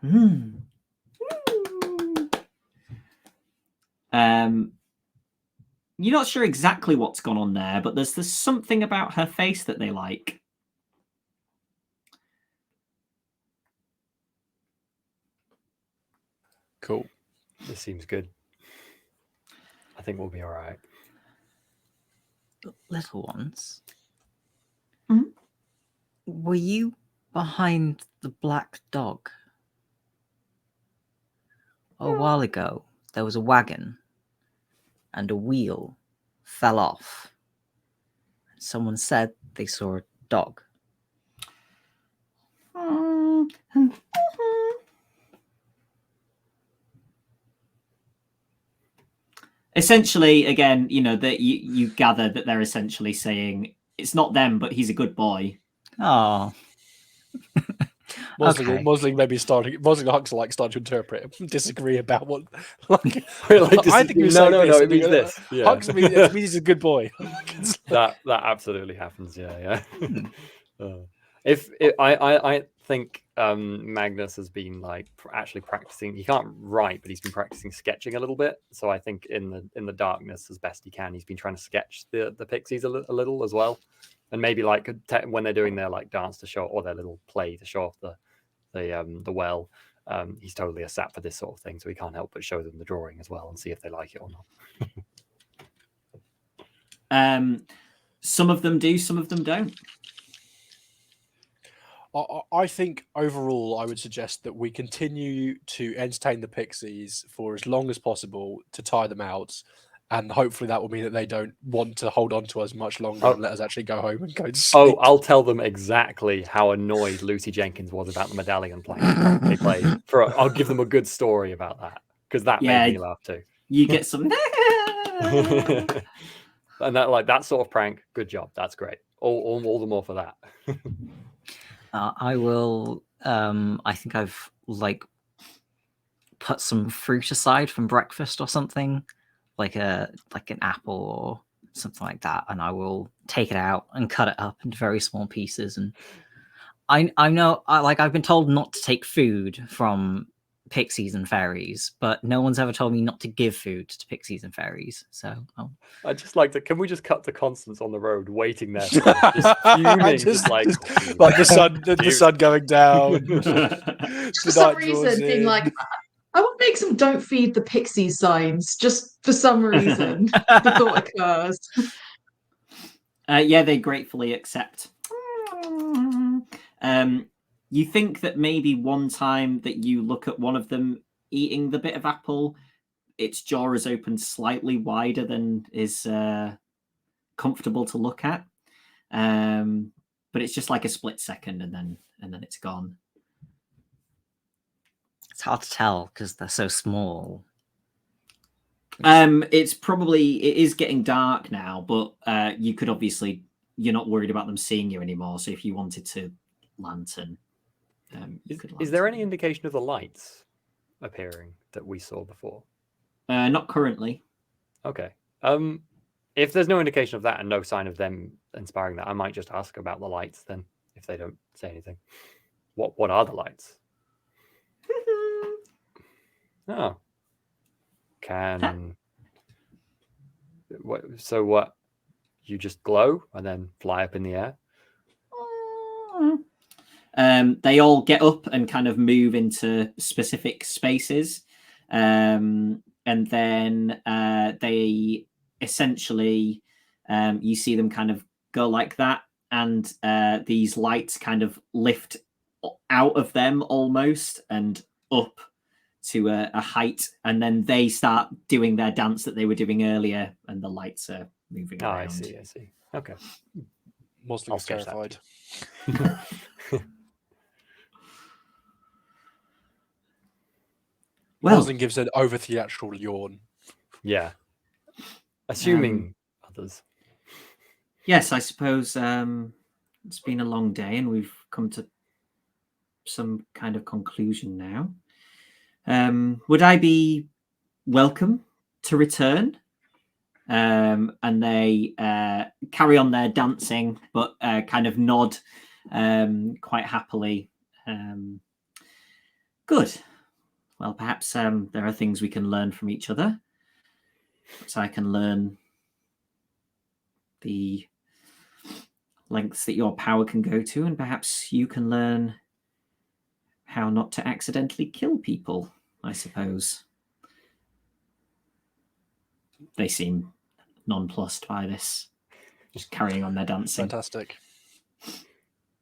Mm. You're not sure exactly what's gone on there, but there's something about her face that they like. Cool. This seems good. I think we'll be all right. Little ones. Mhm. Were you behind the black dog? A while ago, there was a wagon and a wheel fell off. Someone said they saw a dog. Essentially, again, that you gather that they're essentially saying it's not them, but he's a good boy. Oh. Okay. Mosling maybe Mosling Huck's like starting to interpret, disagree about what. Like, I think we no, this. it means this. Yeah. Huck's means he's a good boy. that absolutely happens. Yeah. I think Magnus has been like actually practicing. He can't write, but he's been practicing sketching a little bit. So I think in the darkness, as best he can, he's been trying to sketch the Pixies a little as well. And maybe like when they're doing their like dance to show or their little play to show off the well, he's totally a sap for this sort of thing, so he can't help but show them the drawing as well and see if they like it or not. Some of them do, some of them don't. I think overall, I would suggest that we continue to entertain the Pixies for as long as possible to tire them out. And hopefully that will mean that they don't want to hold on to us much longer and let us actually go home and go to sleep. Oh, I'll tell them exactly how annoyed Lucy Jenkins was about the medallion prank they played. I'll give them a good story about that, because that made me laugh too. You get some... And that sort of prank, good job. That's great. All the more for that. I will... I think I've put some fruit aside from breakfast or something. Like an apple or something like that, and I will take it out and cut it up into very small pieces. And I know, I've been told not to take food from pixies and fairies, but no one's ever told me not to give food to pixies and fairies. So I just like to. Can we just cut to Constance on the road, waiting there, just fuming, just like the sun going down. For some reason, being like, I want to make some "Don't feed the Pixies" signs. Just for some reason, the thought occurs. Yeah, they gratefully accept. You think that maybe one time that you look at one of them eating the bit of apple, its jaw is opened slightly wider than is comfortable to look at. But it's just like a split second, and then it's gone. it's hard to tell because they're so small. It is getting dark now, but you could obviously, you're not worried about them seeing you anymore. So if you wanted to lantern, is there any indication of the lights appearing that we saw before? Not currently. Okay. If there's no indication of that and no sign of them inspiring that, I might just ask about the lights then, if they don't say anything. What are the lights? Oh. What? You just glow and then fly up in the air? They all get up and kind of move into specific spaces. And then they essentially, you see them kind of go like that. And these lights kind of lift out of them almost and up to a height. And then they start doing their dance that they were doing earlier. And the lights are moving around. I see. Okay. Mosling's terrified. Well, Mosling gives an over theatrical yawn. Yeah. Assuming others. Yes, I suppose it's been a long day and we've come to some kind of conclusion now. Would I be welcome to return? And they carry on their dancing, but kind of nod quite happily. Good. Well, perhaps there are things we can learn from each other. Perhaps I can learn the lengths that your power can go to, and perhaps you can learn how not to accidentally kill people, I suppose. They seem nonplussed by this, just carrying on their dancing. Fantastic.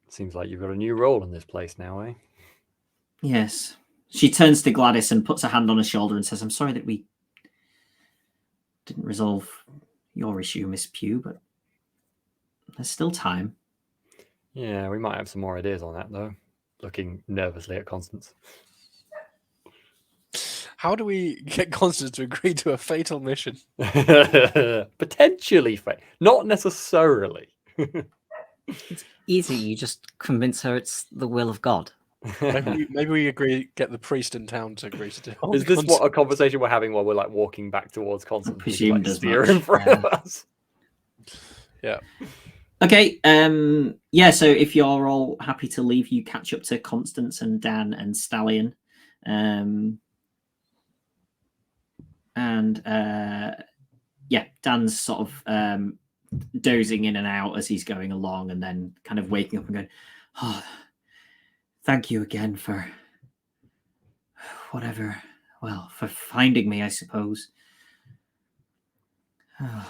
Seems like you've got a new role in this place now, eh? Yes. She turns to Gladys and puts a hand on her shoulder and says, I'm sorry that we didn't resolve your issue, Miss Pugh, but there's still time. Yeah, we might have some more ideas on that, though. Looking nervously at Constance. How do we get Constance to agree to a fatal mission? Potentially fate. Not necessarily. Easy, you just convince her it's the will of God. Maybe we agree, get the priest in town to agree to do it. Is this what a conversation we're having while we're like walking back towards Constance? presumed Like, as steer much, in front of us. Yeah. Okay, yeah, so if you're all happy to leave, you catch up to Constance and Dan and Stallion. Yeah, Dan's sort of dozing in and out as he's going along, and then kind of waking up and going, oh, thank you again for whatever, well, for finding me, I suppose. I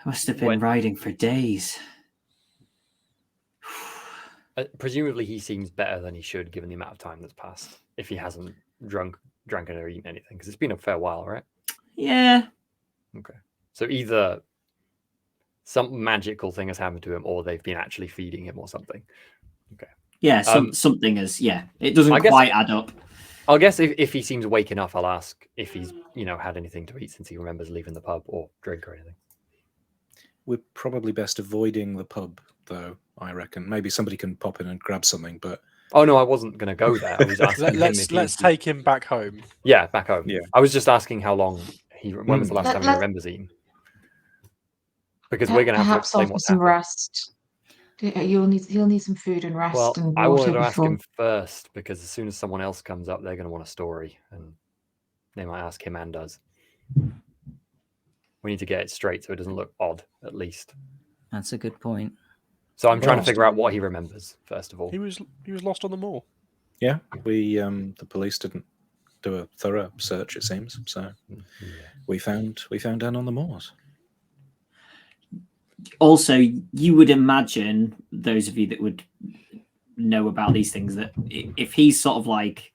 must have been riding for days. Presumably he seems better than he should, given the amount of time that's passed, if he hasn't drank or eaten anything, because it's been a fair while, right? Yeah. Okay. So either some magical thing has happened to him, or they've been actually feeding him or something. Okay. Yeah, something is, yeah. It doesn't quite add up. I guess if he seems awake enough, I'll ask if he's, had anything to eat since he remembers leaving the pub, or drink or anything. We're probably best avoiding the pub, though, I reckon. Maybe somebody can pop in and grab something, but... Oh, no, I wasn't going to go there. I was asking let's take him back home. Yeah, back home. Yeah. I was just asking how long when was the last time he remembers eating? Because we're going to have to explain what's some happened. Rest. He'll need some food and rest. Well, and I wanted to water ask him first, because as soon as someone else comes up, they're going to want a story, and they might ask him and us. We need to get it straight so it doesn't look odd, at least. That's a good point. So I'm trying to figure out what he remembers, first of all. He was lost on the moor. Yeah, the police didn't do a thorough search, it seems. So we found Dan on the moors. Also, you would imagine, those of you that would know about these things, that if he's sort of like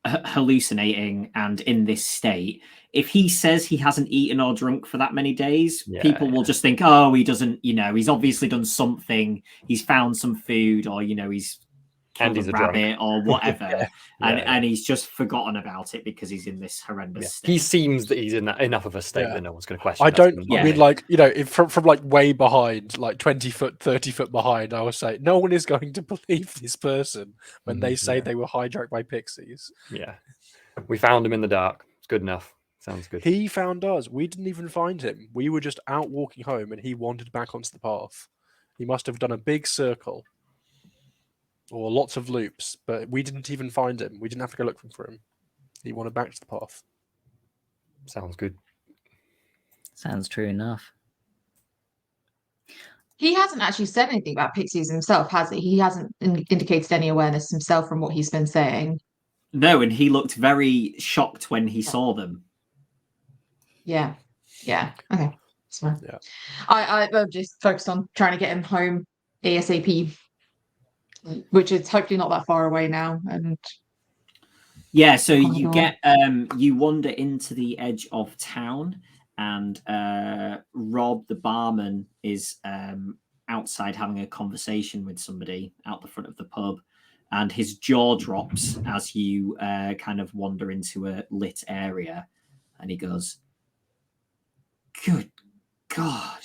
hallucinating and in this state, if he says he hasn't eaten or drunk for that many days, people will just think, oh, he doesn't, he's obviously done something, he's found some food, or he's killed a rabbit or whatever, and he's just forgotten about it because he's in this horrendous state. He seems that he's in that enough of a state that no one's going to question. I mean, like, from like way behind, like 20 foot, 30 foot behind, I would say no one is going to believe this person when they say they were hijacked by pixies. Yeah, we found him in the dark. It's good enough. Sounds good. He found us. We didn't even find him. We were just out walking home, and he wandered back onto the path. He must have done a big circle or lots of loops, but we didn't even find him. We didn't have to go looking for him. He wandered back to the path. Sounds good. Sounds true enough. He hasn't actually said anything about pixies himself, has he? He hasn't indicated any awareness himself from what he's been saying. No, and he looked very shocked when he saw them. Yeah. Okay, that's fine. Yeah. I'm just focused on trying to get him home ASAP, which is hopefully not that far away now. And yeah, so you get you wander into the edge of town, and Rob, the barman, is outside having a conversation with somebody out the front of the pub, and his jaw drops as you kind of wander into a lit area, and he goes, "Good God,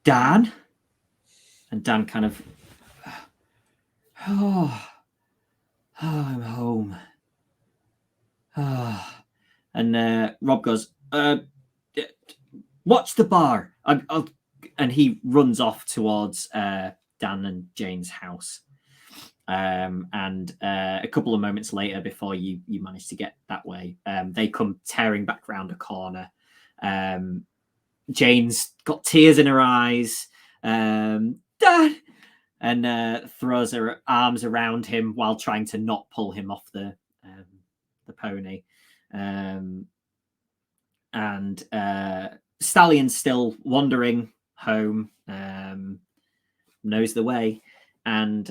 Dan?" And Dan kind of, oh, I'm home. And Rob goes, watch the bar. And he runs off towards Dan and Jane's house. And a couple of moments later, before you manage to get that way, they come tearing back round a corner. Jane's got tears in her eyes. Dad! And throws her arms around him while trying to not pull him off the pony. And Stallion's still wandering home, knows the way. And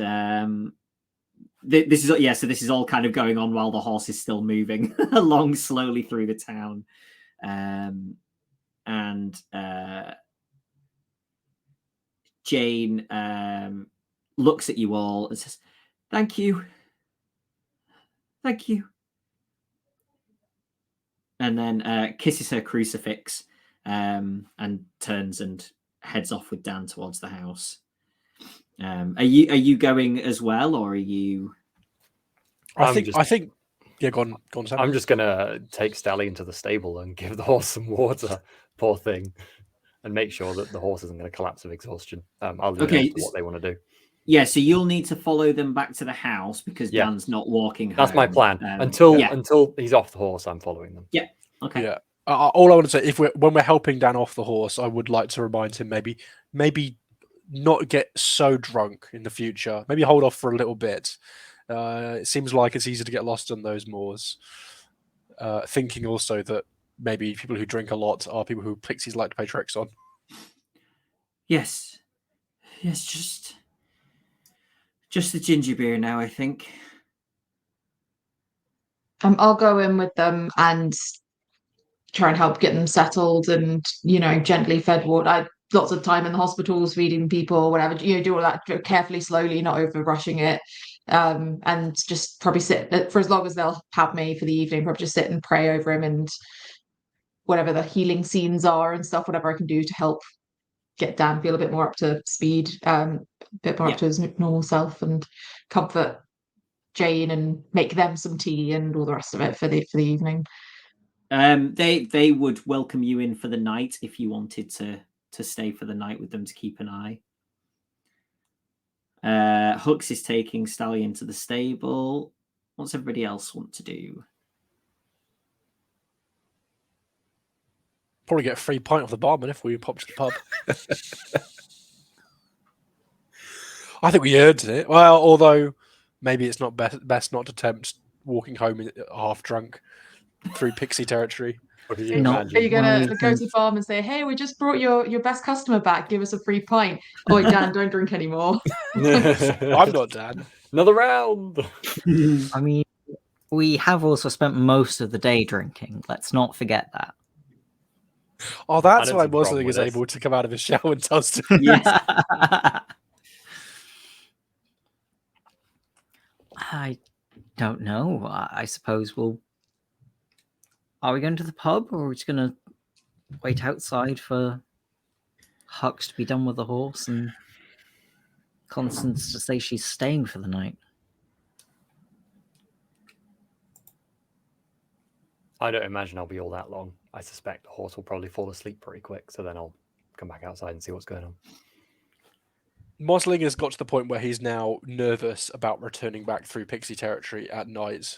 this is all kind of going on while the horse is still moving along slowly through the town. And Jane looks at you all and says, "Thank you. Thank you." And then kisses her crucifix and turns and heads off with Dan towards the house. Are you going as well, or are you? I think. Yeah, go on, Sam. I'm just gonna take Stallion to the stable and give the horse some water. Poor thing, and make sure that the horse isn't going to collapse of exhaustion. I'll leave it up to what they want to do. Yeah, so you'll need to follow them back to the house because Dan's not walking home. That's my plan. Until he's off the horse, I'm following them. Yeah. Okay. Yeah. All I want to say, when we're helping Dan off the horse, I would like to remind him maybe not get so drunk in the future. Maybe hold off for a little bit. It seems like it's easy to get lost on those moors. Thinking also that maybe people who drink a lot are people who Pixies like to play tricks on. Yes, just the ginger beer now, I think. I'll go in with them and try and help get them settled and, gently fed water. Lots of time in the hospitals feeding people, whatever, do all that carefully, slowly, not over rushing it. And just probably sit for as long as they'll have me for the evening, probably just sit and pray over him and whatever the healing scenes are and stuff, whatever I can do to help get Dan feel a bit more up to speed, a bit more up to his normal self, and comfort Jane and make them some tea and all the rest of it for the evening. They would welcome you in for the night if you wanted to stay for the night with them to keep an eye. Hooks is taking Stallion to the stable. What's everybody else want to do? Probably get a free pint off the barman if we pop to the pub. I think we earned it. Well, although maybe it's not best not to tempt walking home half drunk through Pixie territory. What did Are you going to go to the farm and say, "Hey, we just brought your best customer back. Give us a free pint." Oh, Dan, don't drink anymore. I'm not Dan. Another round. I mean, we have also spent most of the day drinking. Let's not forget that. Oh, that's why Musling is able to come out of his shower and tell us to. Yes. I don't know. I suppose are we going to the pub, or are we just going to wait outside for Hux to be done with the horse and Constance to say she's staying for the night? I don't imagine I'll be all that long. I suspect the horse will probably fall asleep pretty quick, so then I'll come back outside and see what's going on. Mosling has got to the point where he's now nervous about returning back through Pixie territory at night.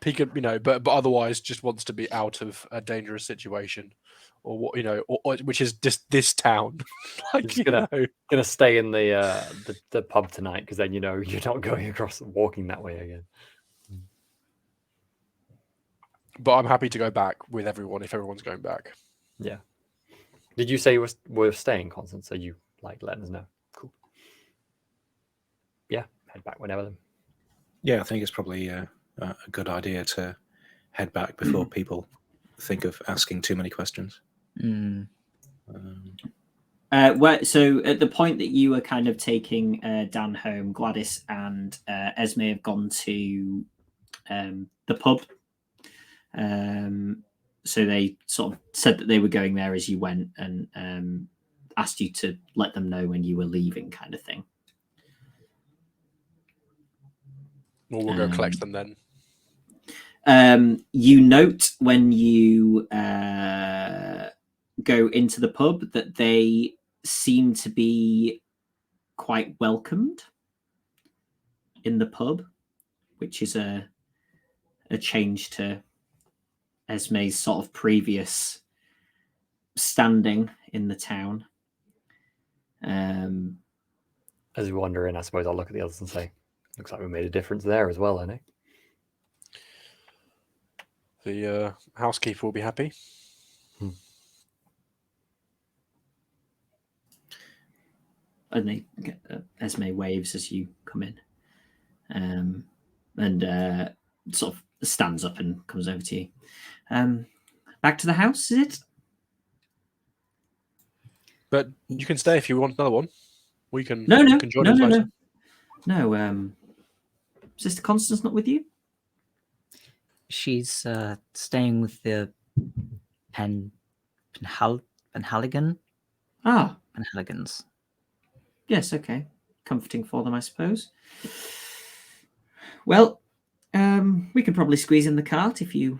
He could, but otherwise just wants to be out of a dangerous situation, or what, which is just this town. He's gonna stay in the pub tonight because then you're not going across walking that way again. But I'm happy to go back with everyone if everyone's going back. Yeah. Did you say we're staying, Constance? So you letting us know? Cool. Yeah, head back whenever then. Yeah, I think it's probably a good idea to head back before people think of asking too many questions. Mm. So at the point that you were kind of taking Dan home, Gladys and Esme have gone to the pub. So they sort of said that they were going there as you went and asked you to let them know when you were leaving, kind of thing. Well, we'll go collect them then. You note when you go into the pub that they seem to be quite welcomed. in the pub, which is a change to Esme's sort of previous standing in the town. As we wander in, I suppose I'll look at the others and say, looks like we made a difference there as well, hasn't it? The housekeeper will be happy. And they get, Esme waves as you come in, and sort of stands up and comes over to you. Back to the house, is it? But you can stay if you want another one. We can. No, You can join us later. No. Sister Constance not with you? She's staying with the Penhaligans. Ah, Penhaligans. yes, okay. Comforting for them, I suppose. Well, we could probably squeeze in the cart if you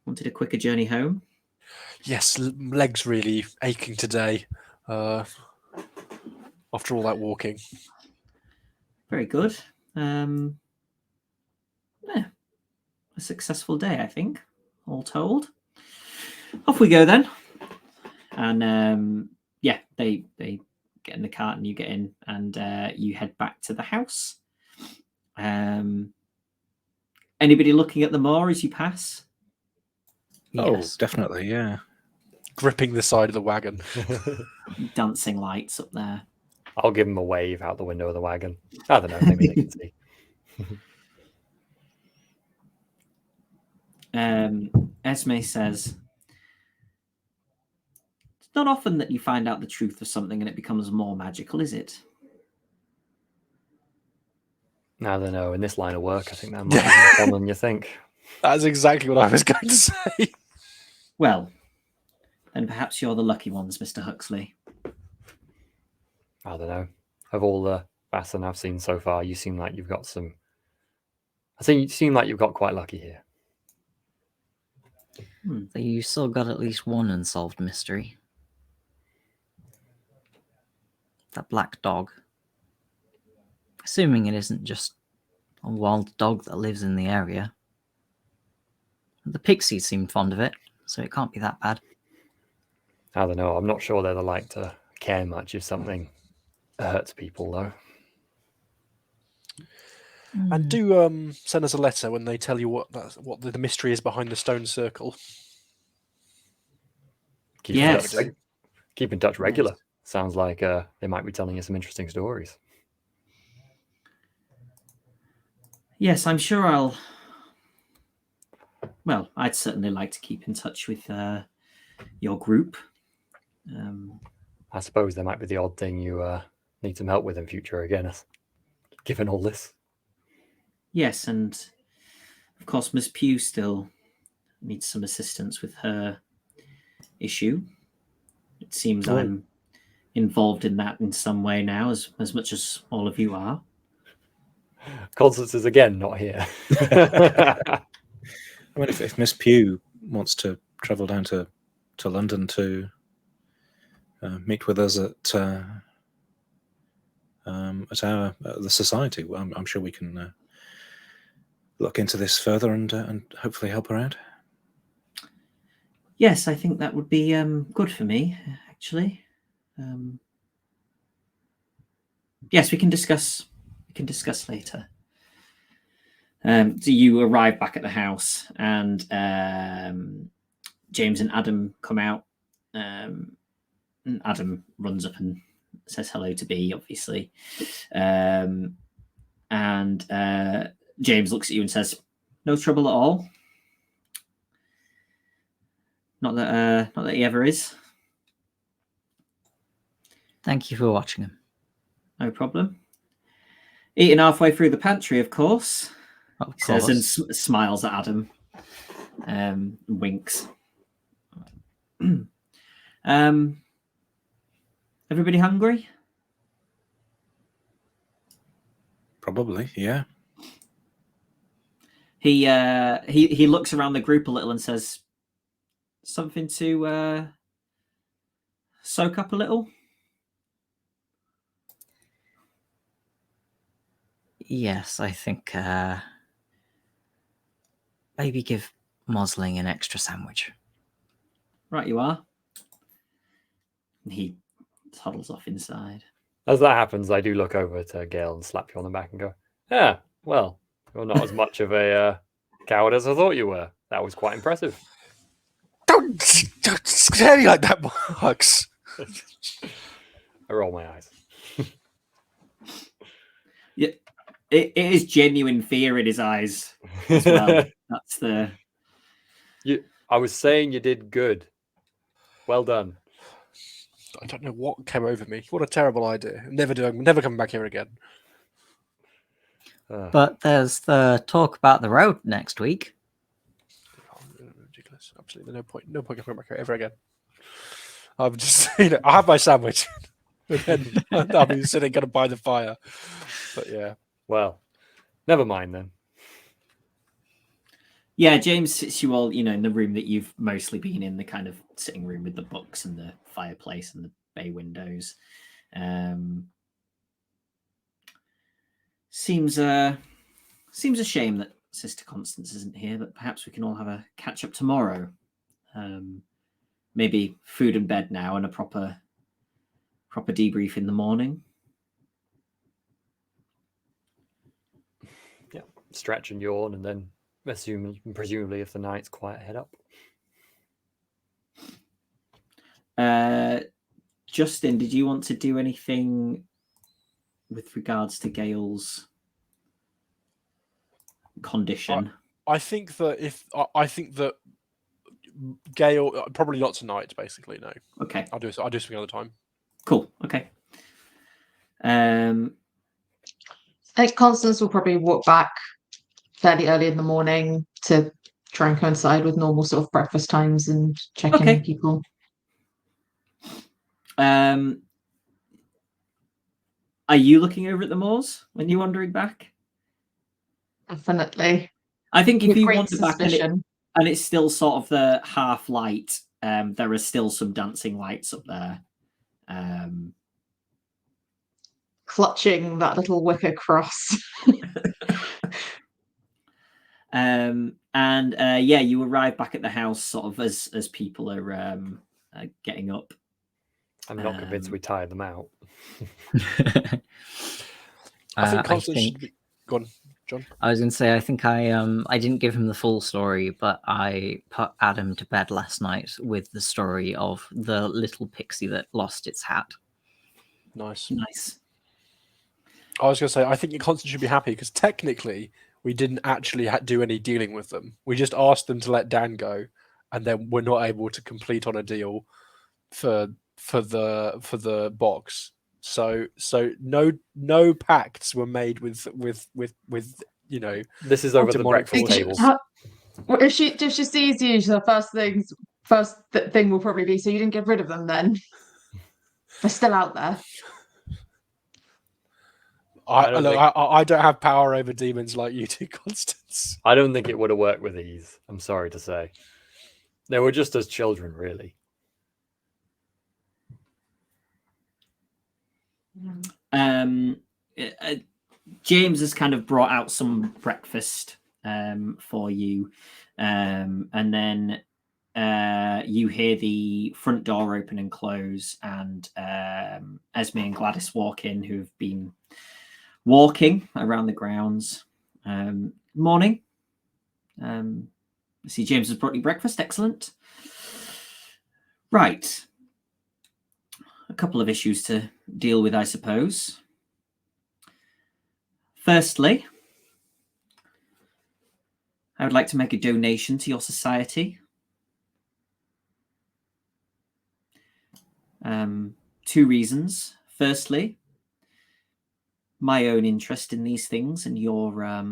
wanted a quicker journey home. Yes, legs really aching today. After all that walking. Very good. Yeah, a successful day, I think, all told. Off we go then. And yeah, they get in the cart and you get in, and you head back to the house. Anybody looking at the moor as you pass? Yes. Oh, definitely, yeah. Gripping the side of the wagon. Dancing lights up there. I'll give them a wave out the window of the wagon. I don't know, maybe they can see. Esme says, it's not often that you find out the truth of something and it becomes more magical, is it? I don't know. In this line of work, I think that might be more common than you think. That's exactly what I was going to say. Well, then perhaps you're the lucky ones, Mr. Huxley. I don't know. Of all the Vaesen I've seen so far, you seem like you've got some... I think you seem like you've got quite lucky here. So you still got at least one unsolved mystery. That black dog. Assuming it isn't just a wild dog that lives in the area. The Pixies seemed fond of it, so it can't be that bad. I don't know. I'm not sure they're the like to care much if something hurts people, though. And do send us a letter when they tell you what the mystery is behind the stone circle. Keep in touch regular. Yes. Sounds like they might be telling you some interesting stories. Yes, I'm sure I'll... Well, I'd certainly like to keep in touch with your group. I suppose there might be the odd thing you need some help with in future again, given all this. Yes, and of course Miss Pugh still needs some assistance with her issue. It seems I'm involved in that in some way now, as much as all of you are. Constance is again not here. I mean, if Miss Pugh wants to travel down to London to meet with us at the society, I'm sure we can look into this further and hopefully help her out. Yes, I think that would be good for me, actually. Yes, we can discuss. We can discuss later. So you arrive back at the house, and James and Adam come out. And Adam runs up and says hello to Bea, obviously. And James looks at you and says, "No trouble at all. Not that he ever is." Thank you for watching him. No problem. Eating halfway through the pantry, of course. Of He says and course. smiles at Adam. Winks. Everybody hungry? Probably, yeah. He looks around the group a little and says, "Something to soak up a little?" Yes, I think maybe give Mosling an extra sandwich. Right, you are. And he toddles off inside. As that happens, I do look over to Gail and slap you on the back and go, "Yeah, well, you're not as much of a coward as I thought you were. That was quite impressive." Don't scare me like that, Bugs. I roll my eyes. Yeah, it is genuine fear in his eyes as well. That's the. I was saying you did good. Well done. I don't know what came over me. What a terrible idea. Never coming back here again. But there's the talk about the road next week. Oh, ridiculous. Absolutely no point coming back here ever again. I'm just, I'll have my sandwich. And then I'll be sitting kind of by the fire. But yeah. Well, never mind then. Yeah, James sits you all, in the room that you've mostly been in, the kind of sitting room with the books and the fireplace and the bay windows. Seems a shame that Sister Constance isn't here, but perhaps we can all have a catch up tomorrow. Maybe food and bed now and a proper debrief in the morning. Yeah, stretch and yawn, and then presumably if the night's quiet, head up. Justin, did you want to do anything with regards to Gail's condition? I think that Gail, probably not tonight. Basically, no. Okay, I'll do something other time. cool. Okay. I think Constance will probably walk back fairly early in the morning to try and coincide with normal sort of breakfast times and check in on people. Are you looking over at the moors when you're wandering back? Definitely. I think if With you great wander back suspicion. and it's still sort of the half light, there are still some dancing lights up there. Clutching that little wicker cross. You arrive back at the house sort of as people are getting up. I'm not convinced we tired them out. I think Constance should be... Go on, John. I was going to say, I think I didn't give him the full story, but I put Adam to bed last night with the story of the little pixie that lost its hat. Nice. I was going to say, I think Constance should be happy because technically we didn't actually do any dealing with them. We just asked them to let Dan go, and then we're not able to complete on a deal for the box. So no pacts were made with This is over the breakfast table. If she sees you, the first thing will probably be, so you didn't get rid of them then? They're still out there. I don't have power over demons like you do, Constance. I don't think it would have worked with these. I'm sorry to say. They were just as children, really. James has kind of brought out some breakfast for you, and then you hear the front door open and close, and Esme and Gladys walk in, who've been walking around the grounds. Morning. I see James has brought you breakfast. Excellent. Right. A couple of issues to deal with, I suppose. Firstly, I would like to make a donation to your society. 2 reasons. Firstly, my own interest in these things and your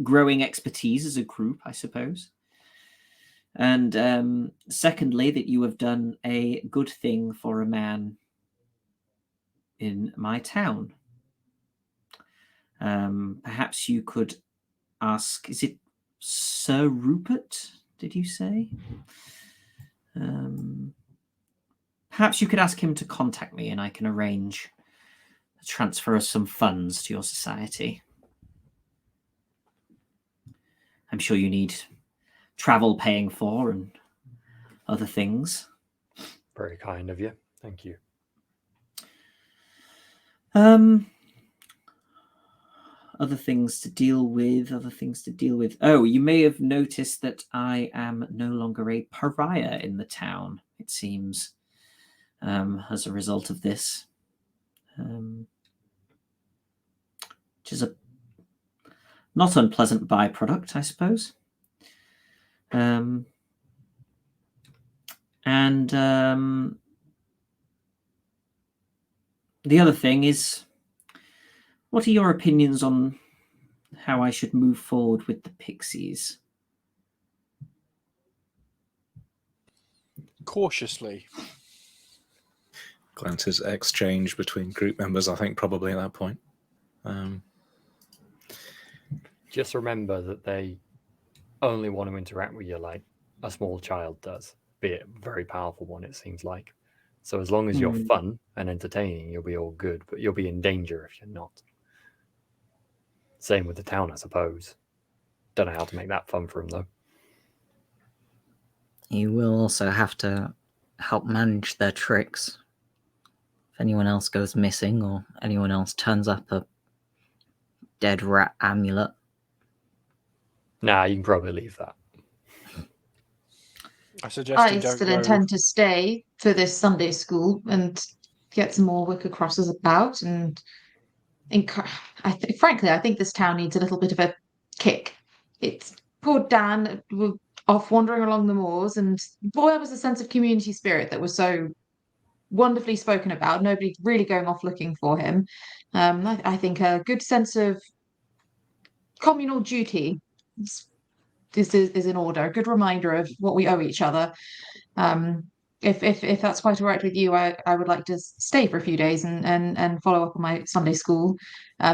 growing expertise as a group, I suppose. And secondly, that you have done a good thing for a man in my town. Perhaps you could ask, is it Sir Rupert, did you say? Perhaps you could ask him to contact me and I can arrange a transfer of some funds to your society. I'm sure you need travel paying for and other things. Very kind of you. Thank you. Other things to deal with. Oh, you may have noticed that I am no longer a pariah in the town, it seems, as a result of this. Which is a not unpleasant byproduct, I suppose. And the other thing is, what are your opinions on how I should move forward with the Pixies? Cautiously. Glances exchange between group members, I think, probably at that point. Just remember that they only want to interact with you like a small child does, be it a very powerful one, it seems like. So as long as you're fun and entertaining, you'll be all good, but you'll be in danger if you're not. Same with the town, I suppose. Don't know how to make that fun for them, though. You will also have to help manage their tricks. If anyone else goes missing or anyone else turns up a dead rat amulet. Nah, you can probably leave that. I suggest I you don't still go. intend to stay for this Sunday school and get some more wicker crosses about. And frankly, I think this town needs a little bit of a kick. It's poor Dan off wandering along the moors, and boy, there was a sense of community spirit that was so wonderfully spoken about. Nobody really going off looking for him. I think a good sense of communal duty is in order. A good reminder of what we owe each other. If that's quite all right with you, I would like to stay for a few days and follow up on my Sunday school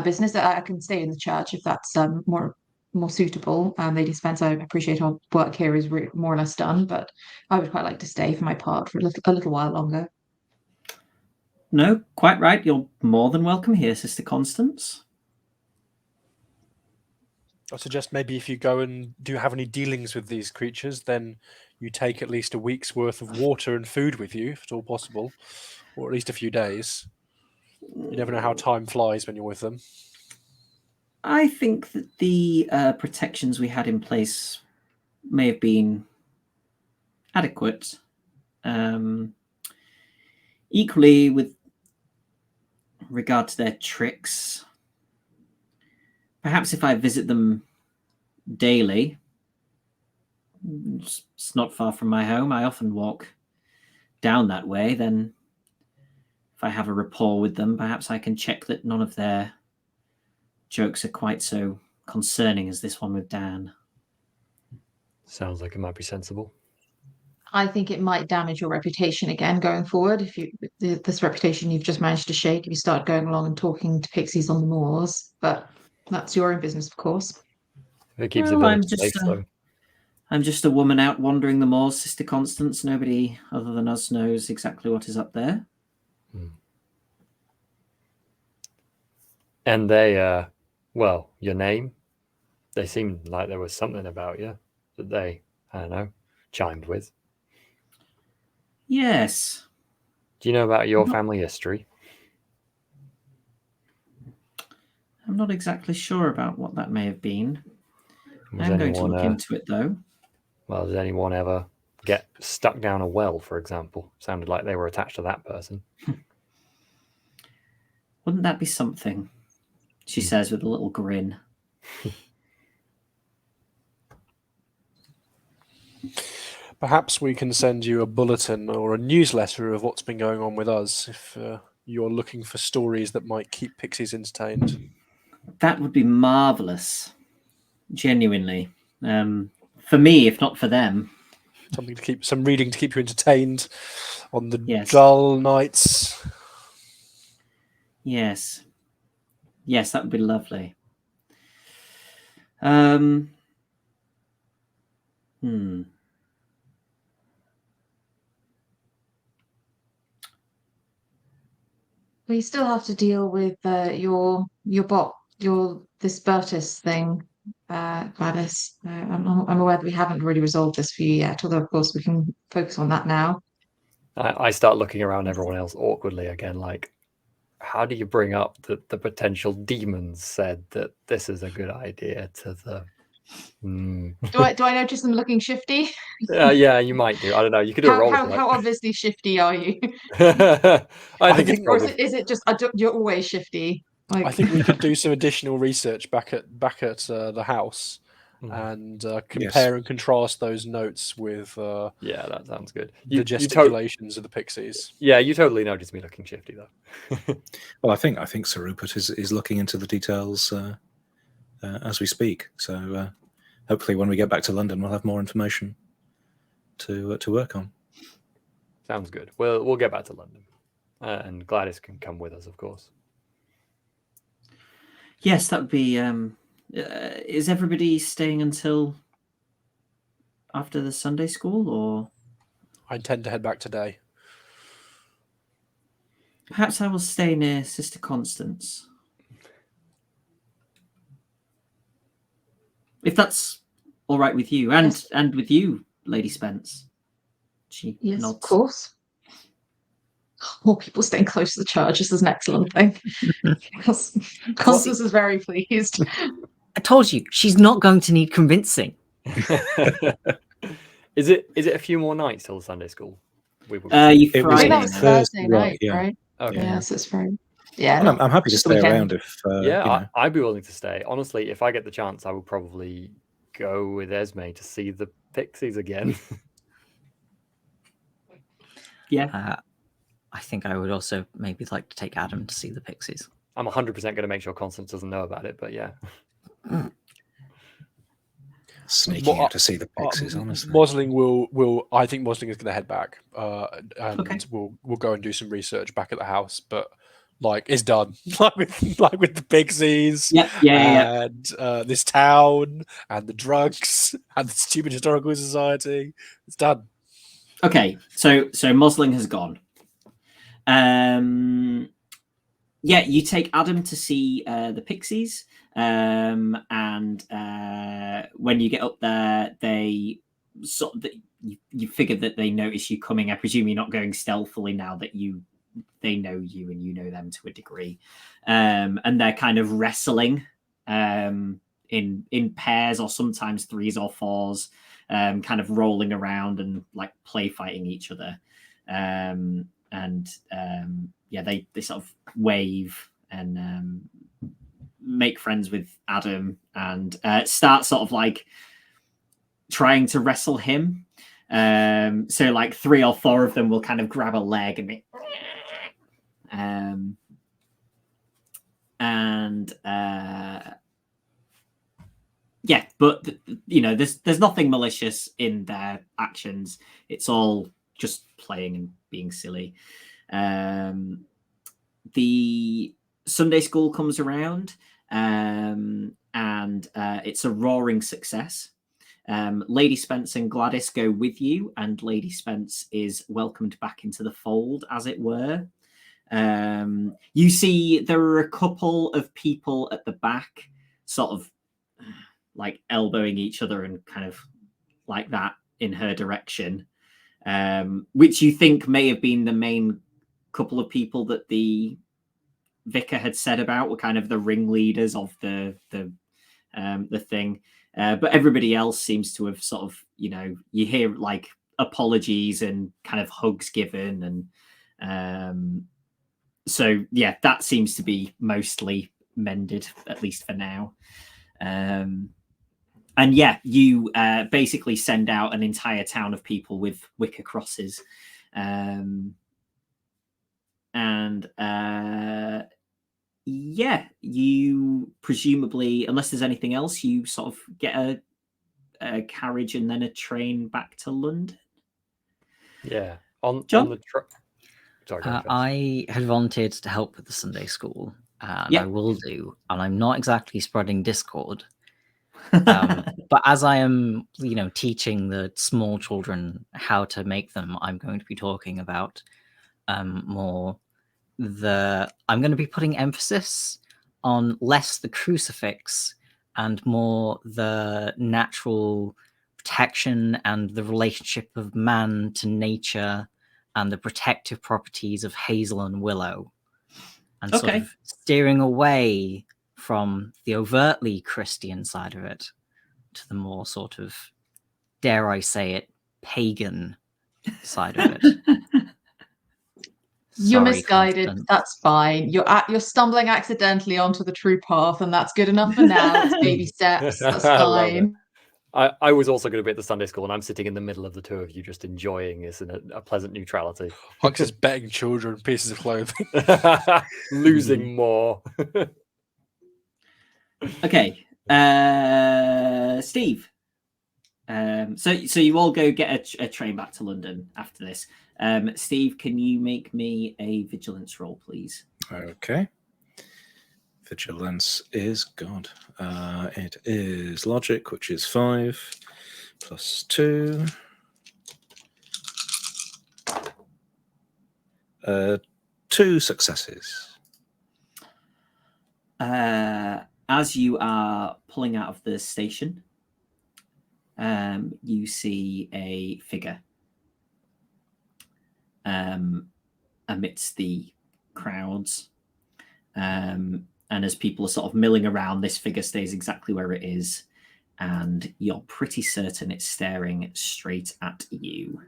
business. I can stay in the church if that's more suitable. Lady Spence, I appreciate our work here is more or less done, but I would quite like to stay for my part for a little while longer. No, quite right. You're more than welcome here, Sister Constance. I suggest maybe if you go and do have any dealings with these creatures, then you take at least a week's worth of water and food with you, if at all possible, or at least a few days. You never know how time flies when you're with them. I think that the protections we had in place may have been adequate. Equally, with regard to their tricks, perhaps if I visit them daily, it's not far from my home. I often walk down that way. Then if I have a rapport with them, perhaps I can check that none of their jokes are quite so concerning as this one with Dan. Sounds like it might be sensible. I think it might damage your reputation again going forward. If this reputation you've just managed to shake, if you start going along and talking to pixies on the moors, but that's your own business, of course. If it keeps Well, the village safe, though. I'm just a woman out wandering the moors, Sister Constance. Nobody other than us knows exactly what is up there. And they, well, your name? They seemed like there was something about you that they, I don't know, chimed with. Yes. Do you know about your family history? I'm not exactly sure about what that may have been. Was I'm going to look into it, though. Well, did anyone ever get stuck down a well, for example? Sounded like they were attached to that person. Wouldn't that be something? She says with a little grin. Perhaps we can send you a bulletin or a newsletter of what's been going on with us if you're looking for stories that might keep pixies entertained. That would be marvellous. Genuinely. For me, if not for them. Some reading to keep you entertained on the dull nights. Yes. Yes, that would be lovely. We still have to deal with your this Bertus thing, Gladys. I'm aware that we haven't really resolved this for you yet, although of course we can focus on that now. I start looking around everyone else awkwardly again, like, how do you bring up that the potential demons said that this is a good idea to the... Do I notice them looking shifty? Yeah, you might do. I don't know. You could do a roll. How obviously shifty are you? I think it's Or probably... is it just you're always shifty? Like... I think we could do some additional research back at the house and compare and contrast those notes with yeah, that sounds good. The gesticulations of the Pixies. Yeah, you totally noticed me looking shifty though. Well, I think Sir Rupert is looking into the details as we speak. So hopefully, when we get back to London, we'll have more information to work on. Sounds good. We'll get back to London, and Gladys can come with us, of course. Yes, that would be. Is everybody staying until after the Sunday school, or? I intend to head back today. Perhaps I will stay near Sister Constance. If that's all right with you, and with you, Lady Spence. She nods. Of course. More people staying close to the church is an excellent thing. Constance is very pleased. I told you, she's not going to need convincing. Is it a few more nights till Sunday school? It was That was Thursday night, yeah. right? Okay. Yeah, so it's Friday. Yeah, Well, I'm happy to stay around if. I'd be willing to stay. Honestly, if I get the chance, I will probably go with Esme to see the Pixies again. Yeah. I think I would also maybe like to take Adam to see the Pixies. I'm 100% going to make sure Constance doesn't know about it, but yeah. Sneaking out to see the Pixies, honestly. Mosling will. I think Mosling is going to head back, and we'll go and do some research back at the house. But like, it's done. like with the Pixies, and this town, and the drugs, and the stupid historical society. It's done. Okay, so Mosling has gone. You take Adam to see the Pixies, and when you get up there, they sort of you figure that they notice you coming. I presume you're not going stealthily now that they know you and you know them to a degree, and they're kind of wrestling in pairs or sometimes threes or fours, kind of rolling around and like play fighting each other. They sort of wave and make friends with Adam and start sort of like trying to wrestle him. So like 3 or 4 of them will kind of grab a leg and but there's nothing malicious in their actions. It's all just playing and being silly. The Sunday school comes around, and it's a roaring success. Lady Spence and Gladys go with you, and Lady Spence is welcomed back into the fold, as it were. You see there are a couple of people at the back, sort of like elbowing each other and kind of like that in her direction, which you think may have been the main couple of people that the vicar had said about were kind of the ringleaders of the thing. But everybody else seems to have sort of, you hear like apologies and kind of hugs given. And that seems to be mostly mended, at least for now. You basically send out an entire town of people with wicker crosses. You presumably, unless there's anything else, you sort of get a carriage and then a train back to London. Yeah. On the Sorry. I had volunteered to help with the Sunday school, and I will do. And I'm not exactly spreading discord. But as I am, teaching the small children how to make them, I'm going to be talking about more I'm going to be putting emphasis on less the crucifix and more the natural protection and the relationship of man to nature and the protective properties of hazel and willow, and sort Okay. of steering away from the overtly Christian side of it to the more sort of, dare I say it, pagan side of it. You're Sorry, misguided. Constance. That's fine. You're stumbling accidentally onto the true path, and that's good enough for now. It's baby steps. That's I love it. fine. I was also going to be at the Sunday school, and I'm sitting in the middle of the two of you, just enjoying this in a pleasant neutrality. Hux is betting children pieces of clothing. Losing more. Okay, Steve. So you all go get a train back to London after this. Steve, can you make me a vigilance roll, please? Okay. Vigilance is God. It is logic, which is 5 plus 2. 2 successes. As you are pulling out of the station, you see a figure amidst the crowds. And as people are sort of milling around, this figure stays exactly where it is. And you're pretty certain it's staring straight at you.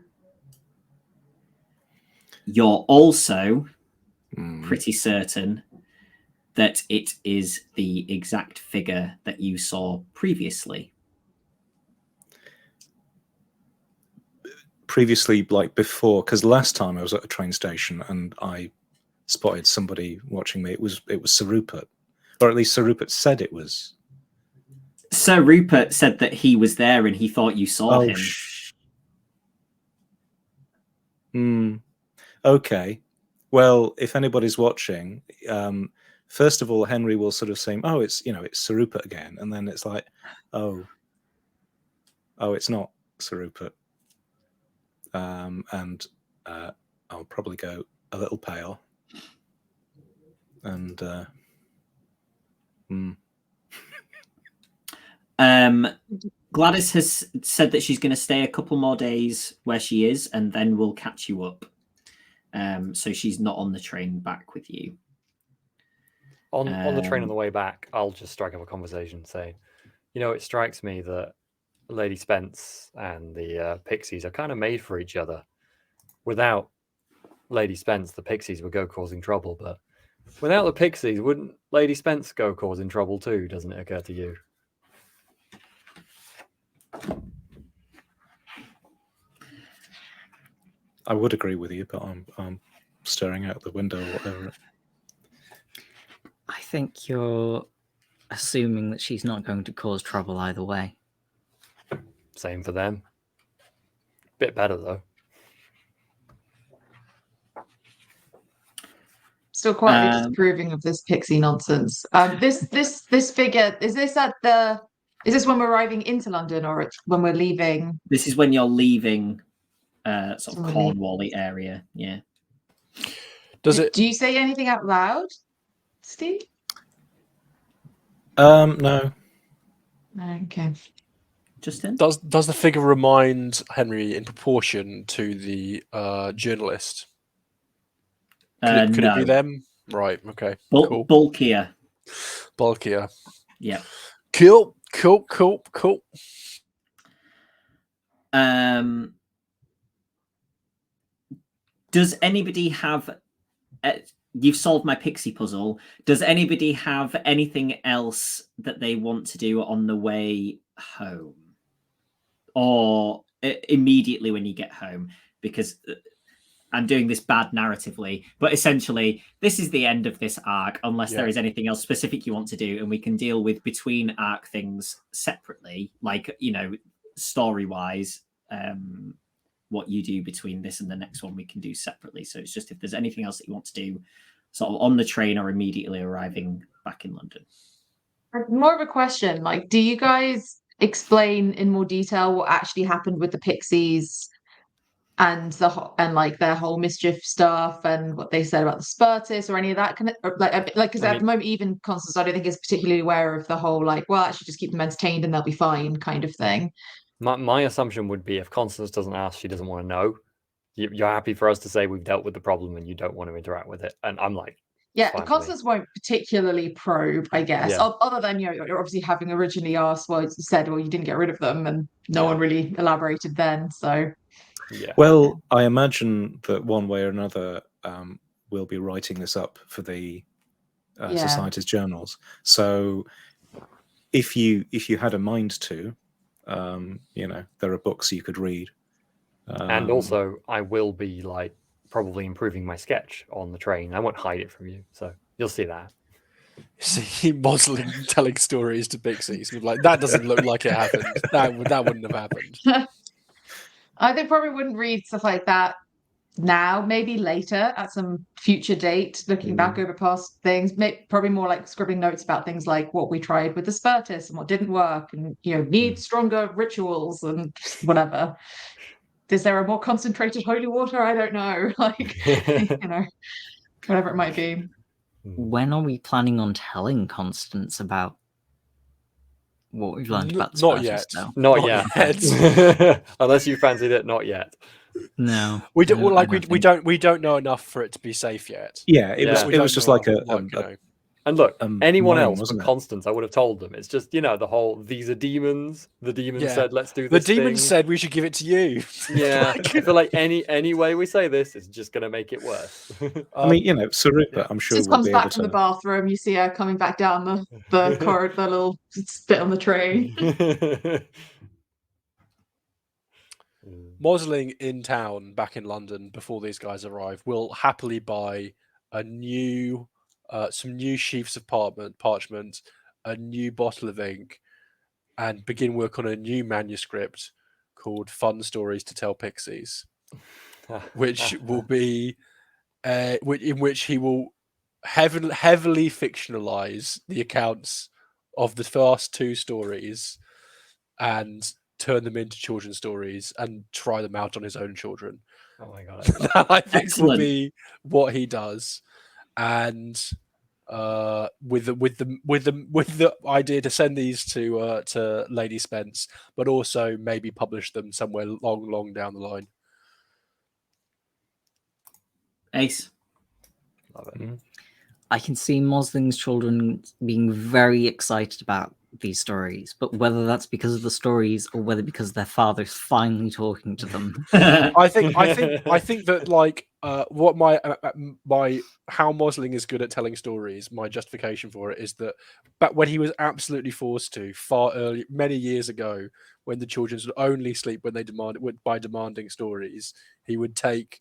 You're also pretty certain that it is the exact figure that you saw previously. Previously, like before, because last time I was at a train station and I spotted somebody watching me. It was Sir Rupert, or at least Sir Rupert said it was. Sir Rupert said that he was there and he thought you saw him. Okay. Well, if anybody's watching, first of all, Henry will sort of say, "Oh, it's Sir Rupert again," and then it's like, "Oh, it's not Sir Rupert," and I'll probably go a little pale. And Gladys has said that she's going to stay a couple more days where she is, and then we'll catch you up. So she's not on the train back with you. On the train on the way back, I'll just strike up a conversation saying, it strikes me that Lady Spence and the Pixies are kind of made for each other. Without Lady Spence, the Pixies would go causing trouble, but without the Pixies, wouldn't Lady Spence go causing trouble too? Doesn't it occur to you? I would agree with you, but I'm staring out the window or whatever. I think you're assuming that she's not going to cause trouble either way. Same for them. Bit better though. Still quietly disapproving of this pixie nonsense. This figure, is this when we're arriving into London, or it's when we're leaving? This is when you're leaving sort of Cornwall-y area. Yeah. Do you say anything out loud, Steve? No. Okay. Justin? Does the figure remind Henry in proportion to the journalist? Could it be them? Right. Okay. Cool. Bulkier. Yeah. Cool. Does anybody have? You've solved my pixie puzzle. Does anybody have anything else that they want to do on the way home, or immediately when you get home? Because I'm doing this bad narratively, but essentially this is the end of this arc, unless there is anything else specific you want to do, and we can deal with between arc things separately, like, story-wise, what you do between this and the next one we can do separately. So it's just if there's anything else that you want to do sort of on the train or immediately arriving back in London. More of a question, like, do you guys explain in more detail what actually happened with the Pixies and like their whole mischief stuff and what they said about the Spurtis or any of that kind of like because at the moment even Constance I don't think is particularly aware of the whole like, well, actually just keep them entertained and they'll be fine kind of thing. My assumption would be if Constance doesn't ask, she doesn't want to know. You're happy for us to say we've dealt with the problem and you don't want to interact with it. And I'm like, yeah, Constance won't particularly probe, I guess. Yeah. Other than, you know, you're obviously having originally asked, well, you said, well, you didn't get rid of them, and no one really elaborated then. So, yeah. Well, I imagine that one way or another, we'll be writing this up for the Society's journals. So, if you had a mind to, you know, there are books you could read. And also, I will be like probably improving my sketch on the train. I won't hide it from you, so you'll see that. See Moslin telling stories to Pixies. Like, that doesn't look like it happened. That wouldn't have happened. I think probably wouldn't read stuff like that now, maybe later at some future date, looking back over past things, probably more like scribbling notes about things like what we tried with the Spurtis and what didn't work, and, you know, need stronger rituals and whatever. Is there a more concentrated holy water? I don't know. Like, you know, whatever it might be. When are we planning on telling Constance about what we've learned about the Not Spurtis, yet. though? Not yet. Unless you fancied it, not yet. No, We don't I like don't we don't know enough for it to be safe yet. Yeah, it Yeah. was just like you a know. And look, anyone mine, else but wasn't it? Constance, I would have told them. It's just, you know, the whole, these are demons. The demons Yeah. said, let's do The this demons thing. said we should give it to you. Yeah, I feel like any way we say this is just going to make it worse. I mean, you know, Sarita, I'm sure Just we'll comes be able back from the to. bathroom. You see her coming back down the corridor, the little spit on the train. Mosling in town back in London before these guys arrive will happily buy a new some new sheafs of parchment, a new bottle of ink, and begin work on a new manuscript called Fun Stories to Tell Pixies, which will be in which he will heavily fictionalize the accounts of the first two stories and turn them into children's stories and try them out on his own children. Oh my god! That I think Excellent. will be what he does, and with the idea to send these to Lady Spence, but also maybe publish them somewhere long down the line. Ace. Love it. I can see Mosling's children being very excited about these stories, but whether that's because of the stories or whether because their father's finally talking to them. I think that like what my how Mosling is good at telling stories, my justification for it is that back when he was absolutely forced to far early, many years ago, when the children would only sleep when they demanding stories, he would take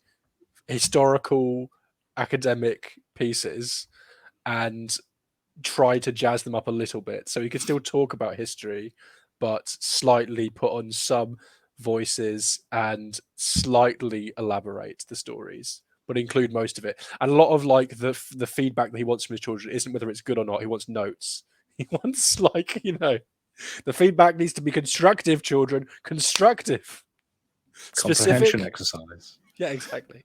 historical academic pieces and try to jazz them up a little bit so he could still talk about history but slightly put on some voices and slightly elaborate the stories but include most of it. And a lot of like the feedback that he wants from his children isn't whether it's good or not. He wants notes. He wants, like, you know, the feedback needs to be constructive, children. Constructive. Comprehension Specific. exercise. Yeah, exactly.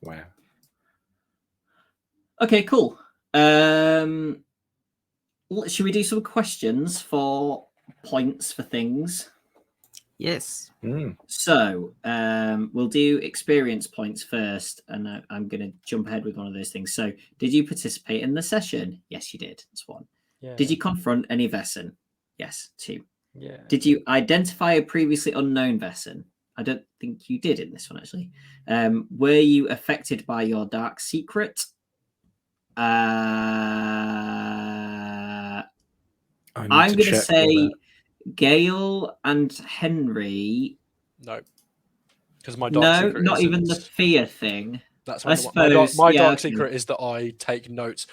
Wow. Okay, cool. Should we do some questions for points for things? Yes. So we'll do experience points first, and I'm going to jump ahead with one of those things. So, did you participate in the session? Yes, you did. That's one. Yeah. Did you confront any Vaesen? Yes, 2. Yeah. Did you identify a previously unknown Vaesen? I don't think you did in this one, actually. Were you affected by your dark secret? I'm going to say Gail and Henry. No. Because my dark secret not isn't... even the fear thing. That's I my suppose, my yeah, dark okay. secret is that I take notes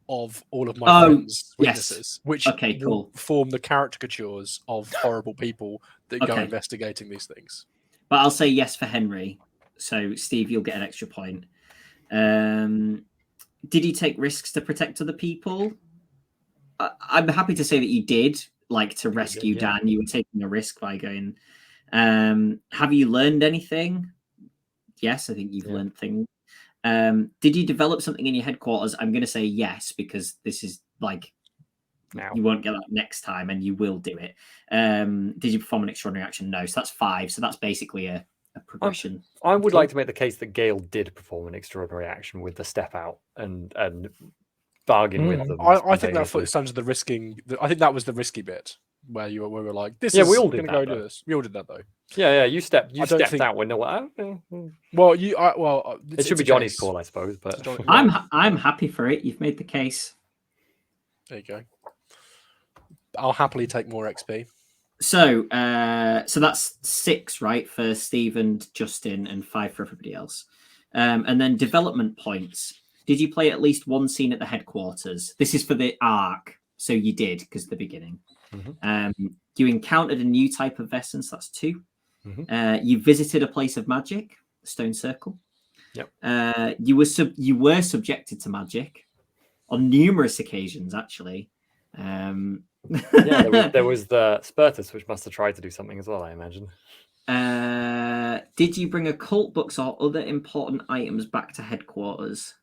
of all of my friends' witnesses, which will form the caricatures of horrible people that go investigating these things. But I'll say yes for Henry. So, Steve, you'll get an extra point. Did you take risks to protect other people? I'm happy to say that you did, like to rescue Dan. You were taking a risk by going Have you learned anything? Yes, I think you've learned things. Did you develop something in your headquarters? I'm going to say yes, because this is like Now. you won't get that next time, and you will do it. Did you perform an extraordinary action? No. So that's 5. So that's basically a progression. I would like to make the case that Gale did perform an extraordinary action with the step out and bargain with them. I think that falls under the risking. I think that was the risky bit where we were like, "This is we all did gonna that, go do though. this." We all did that though. Yeah, you stepped think- out when no one. Well, It should be Johnny's call, I suppose. But Johnny- I'm happy for it. You've made the case. There you go. I'll happily take more XP. So that's 6, right, for Steve and Justin, and 5 for everybody else. And then development points. Did you play at least one scene at the headquarters? This is for the arc, so you did, because at the beginning. You encountered a new type of Vaesen, so that's 2. You visited a place of magic, the Stone Circle. Yep. You were subjected to magic on numerous occasions, actually. there was the Spurtus, which must have tried to do something as well, I imagine. Did you bring occult books or other important items back to headquarters?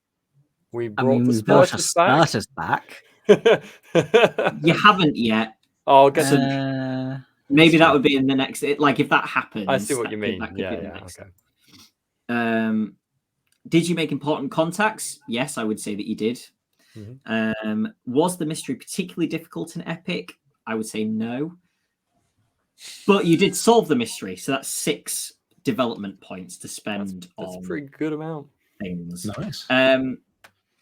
We I brought mean, the we brought a Spurtus back. Spurtus back. You haven't yet. Oh, I guess Maybe that would be in the next. Like if that happens, I see what you mean. That could Yeah, be the next. okay. Did you make important contacts? Yes, I would say that you did. Was the mystery particularly difficult and epic? I would say no. But you did solve the mystery, so that's 6 development points to spend That's on a pretty good amount. things. Nice.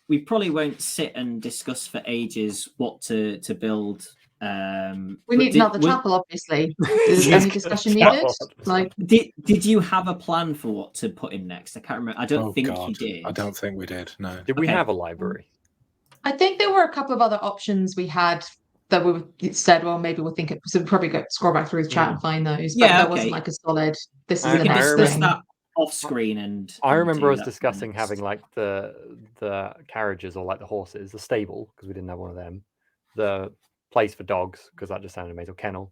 We probably won't sit and discuss for ages what to build. We need another chapel, obviously. Is any discussion needed? Like, did you have a plan for what to put in next? I can't remember. I don't think you did. I don't think we did. No. Did we have a library? I think there were a couple of other options we had that we said, well, maybe we'll think it. So we'll probably scroll back through the chat and find those. But there wasn't like a solid. This is I the We can next discuss thing. that off screen, and I remember do us that discussing next. having like the carriages or like the horses, the stable, because we didn't have one of them, the place for dogs, because that just sounded amazing, kennel,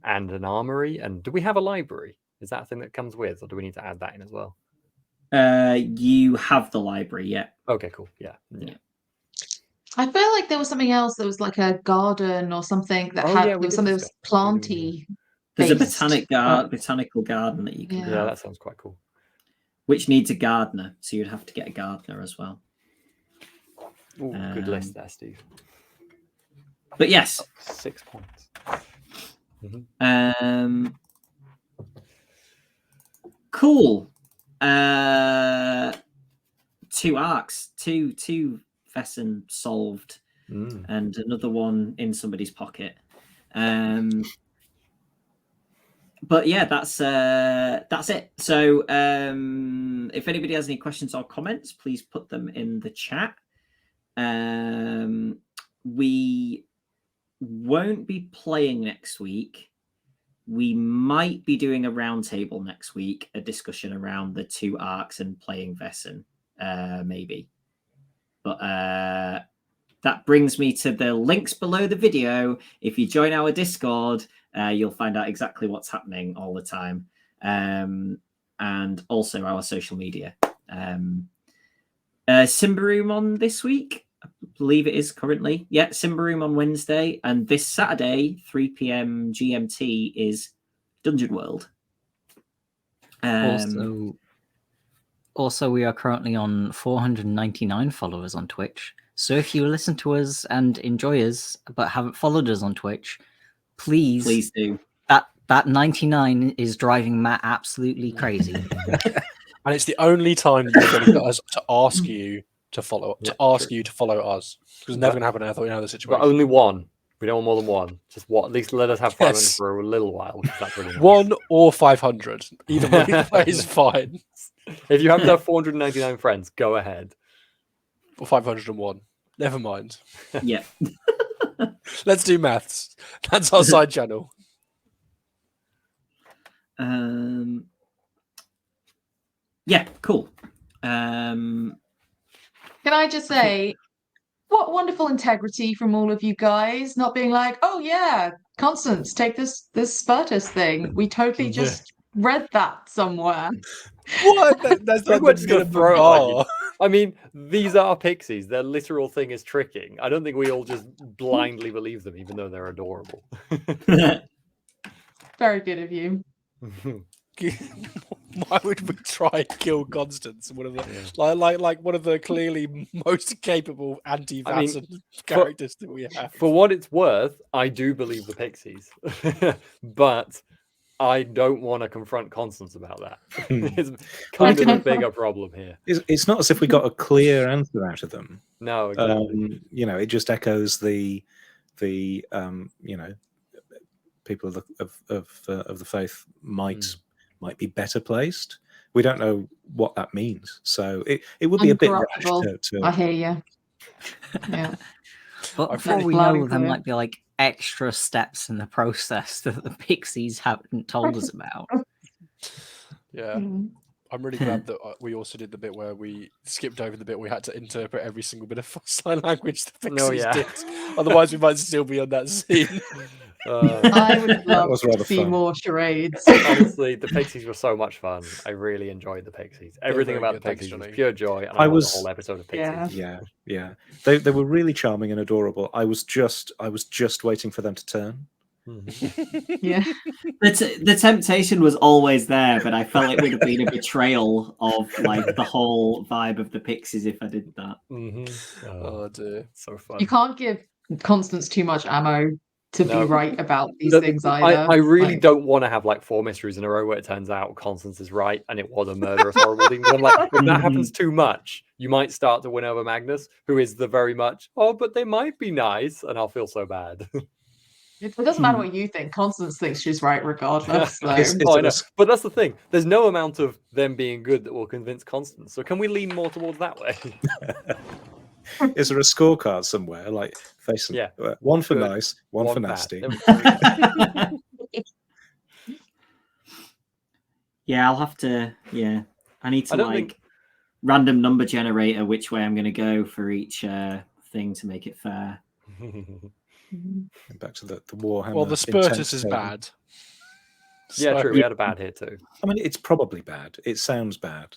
and an armory. And do we have a library? Is that a thing that comes with, or do we need to add that in as well? You have the library, yeah. Okay, cool. Yeah. I feel like there was something else that was like a garden or something that there was something that was planty. There's a based. botanical garden that you can Yeah. Yeah, have, that sounds quite cool. which needs a gardener, so you'd have to get a gardener as well. Ooh, good list there, Steve. But yes, 6 points. Cool. 2 arcs, two Vaesen solved, and another one in somebody's pocket. But yeah, that's it. So if anybody has any questions or comments, please put them in the chat. We won't be playing next week. We might be doing a roundtable next week, a discussion around the 2 arcs and playing Vaesen, maybe. But that brings me to the links below the video. If you join our Discord, you'll find out exactly what's happening all the time. And also our social media. Simba Room on this week? I believe it is currently. Yeah, Simba Room on Wednesday. And this Saturday, 3 p.m. GMT, is Dungeon World. Also, we are currently on 499 followers on Twitch. So if you listen to us and enjoy us, but haven't followed us on Twitch, please do. That 99 is driving Matt absolutely crazy. And it's the only time that you're going to get us to ask you to follow you to follow us. Because it's never going to happen in another situation. But only one. We don't want more than one. Just what? At least let us have 500 for a little while. That's really nice. 1 or 500. Either way is fine. If you happen to have 499 friends, go ahead. Or 501. Never mind. Yeah. Let's do maths. That's our side channel. Yeah, cool. Can I just say, what wonderful integrity from all of you guys, not being like, oh yeah, Constance, take this Spartus thing. We totally just read that somewhere. What? That's We like were the just gonna minimum throw it on you. bar. I mean, these are pixies. Their literal thing is tricking. I don't think we all just blindly believe them, even though they're adorable. Very good of you. Why would we try and kill Constance? One of the like one of the clearly most capable anti-Vaesen characters that we have. For what it's worth, I do believe the pixies, but I don't want to confront Constance about that. It's kind of a bigger problem here. It's not as if we got a clear answer out of them. No, exactly. You know, it just echoes the you know, people of the faith might be better placed. We don't know what that means, so it would be a bit rash to I hear you. Yeah. But for all we know, there might be like extra steps in the process that the pixies haven't told us about. Yeah. I'm really glad that we also did the bit where we skipped over the bit we had to interpret every single bit of sign language the Pixies did. Otherwise, we might still be on that scene. I would love to see fun. more charades. Honestly, the Pixies were so much fun. I really enjoyed the Pixies. Everything about the Pixies was pure joy, and I loved the whole episode of Pixies. Yeah. They were really charming and adorable. I was just waiting for them to turn. Yeah. The temptation was always there, but I felt it would have been a betrayal of like the whole vibe of the Pixies if I did that. Oh dear, so fun. You can't give Constance too much ammo to be right about these things either. I really don't want to have like 4 mysteries in a row where it turns out Constance is right and it was a murderous, horrible thing. I'm like, if that happens too much, you might start to win over Magnus, who is the very much, but they might be nice, and I'll feel so bad. It doesn't matter what you think. Constance thinks she's right regardless. So. I know. But that's the thing. There's no amount of them being good that will convince Constance. So can we lean more towards that way? Is there a scorecard somewhere? Like, Vaesen, one for nice, one for nasty. Yeah, I'll have to. Yeah, I need to random number generator which way I'm going to go for each thing to make it fair. Back to the Warhammer. Well, the Spartus is bad. Yeah, true. We had a bad here too. I mean, it's probably bad. It sounds bad.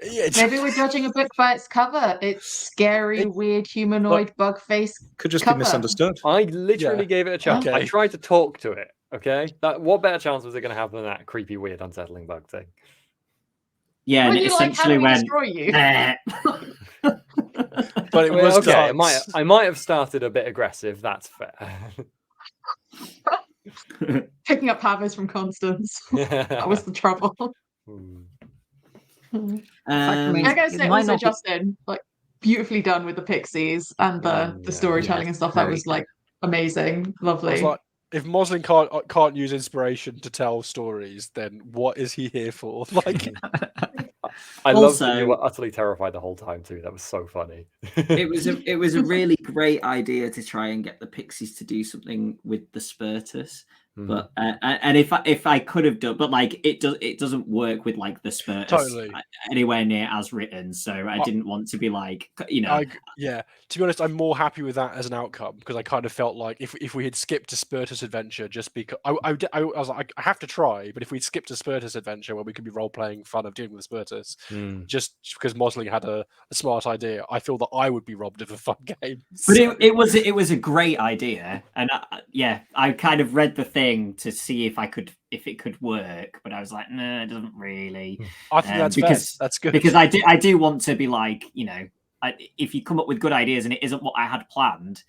Yeah, maybe we're judging a book by its cover. It's scary, weird, humanoid, bug face. Could just cover. be misunderstood. I literally gave it a chance. Okay. I tried to talk to it. Okay, what better chance was it going to have than that creepy, weird, unsettling bug thing? Yeah, and it essentially went. Destroy you? But it was okay. I might have started a bit aggressive. That's fair. Picking up habits from Constance. That was the trouble. I gotta say, also Justin, like beautifully done with the Pixies and the storytelling and stuff. That was like amazing, lovely. Like, if Moslin can't use inspiration to tell stories, then what is he here for? Like, I love that you were utterly terrified the whole time too. That was so funny. It was a really great idea to try and get the Pixies to do something with the Spartus. But and if I could have done, but like it doesn't work with like the Spartus anywhere near as written. So I didn't want to be like, you know. To be honest, I'm more happy with that as an outcome because I kind of felt like if we had skipped a Spartus adventure just because I was like I have to try, but if we'd skipped a Spartus adventure where we could be role playing fun of dealing with the Spartus, just because Mosling had a smart idea, I feel that I would be robbed of a fun game. But it was a great idea, and I kind of read the thing to see if it could work, but I was like, no, it doesn't really. I think that's because that's good because I do want to be like, you know, if you come up with good ideas and it isn't what I had planned,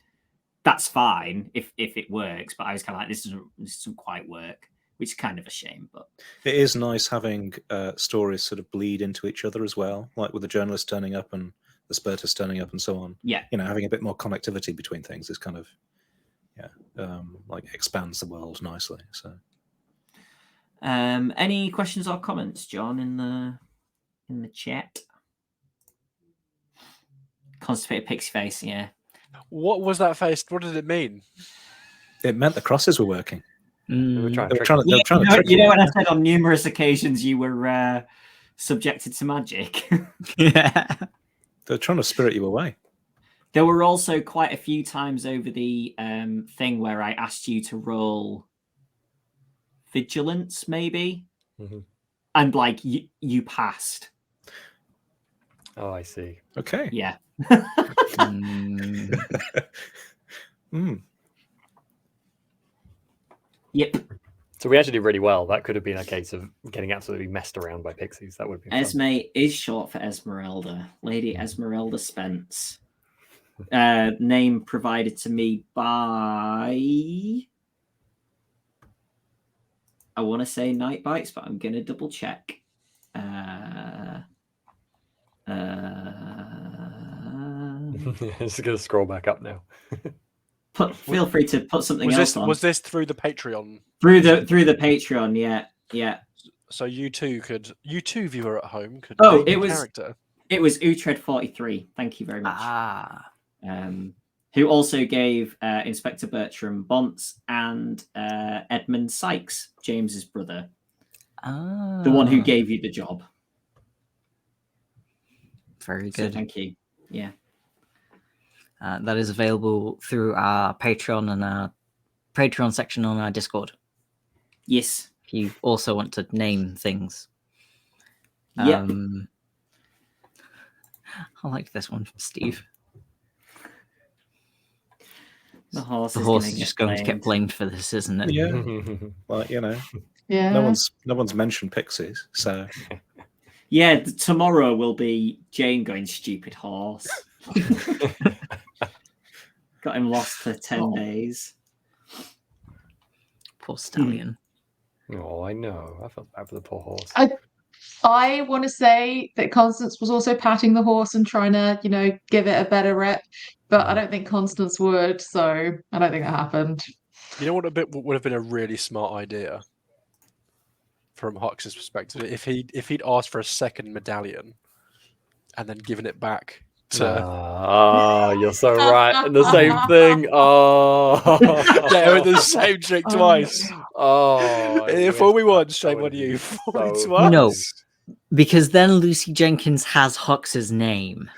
that's fine if it works. But I was kind of like, this doesn't quite work, which is kind of a shame. But it is nice having stories sort of bleed into each other as well, like with the journalist turning up and the Spartus turning up and so on. Yeah, you know, having a bit more connectivity between things is kind of like expands the world nicely. So, any questions or comments, John, in the chat? Constipated pixie face, yeah. What was that face? What did it mean? It meant the crosses were working. They were trying to trick you. When I said on numerous occasions you were subjected to magic. Yeah, they're trying to spirit you away. There were also quite a few times over the thing where I asked you to roll vigilance, maybe, and like you passed. Oh, I see. Okay. Yeah. Yep. So we actually did really well. That could have been a case of getting absolutely messed around by pixies. That would have been fun. Esme is short for Esmeralda. Lady Esmeralda Spence. Name provided to me by, I want to say Night Bites, but I'm going to double check. Just gonna scroll back up now. Feel free to put something else on. Was this through the Patreon? Through the Patreon, yeah. So you two viewer at home could. Oh, name it the was character. It was Utred43. Thank you very much. Who also gave Inspector Bertram Bonts and Edmund Sykes, James's brother, the one who gave you the job. Very good. So thank you. Yeah. That is available through our Patreon and our Patreon section on our Discord. Yes. If you also want to name things. Yeah. I like this one from Steve. The horse is just going to get blamed for this, isn't it? Yeah. Well, Yeah. no one's mentioned pixies, so Yeah, tomorrow will be Jane going stupid horse. Got him lost for 10 days. Poor stallion. Oh, I know. I felt bad for the poor horse. I want to say that Constance was also patting the horse and trying to, give it a better rep, but I don't think Constance would, so I don't think that happened. You know what would have been a really smart idea from Hux's perspective if he'd asked for a second medallion and then given it back to. You're so right. And the same thing. Yeah, the same trick twice. Fool me once, shame on you. Fool me twice. No, because then Lucy Jenkins has Hux's name.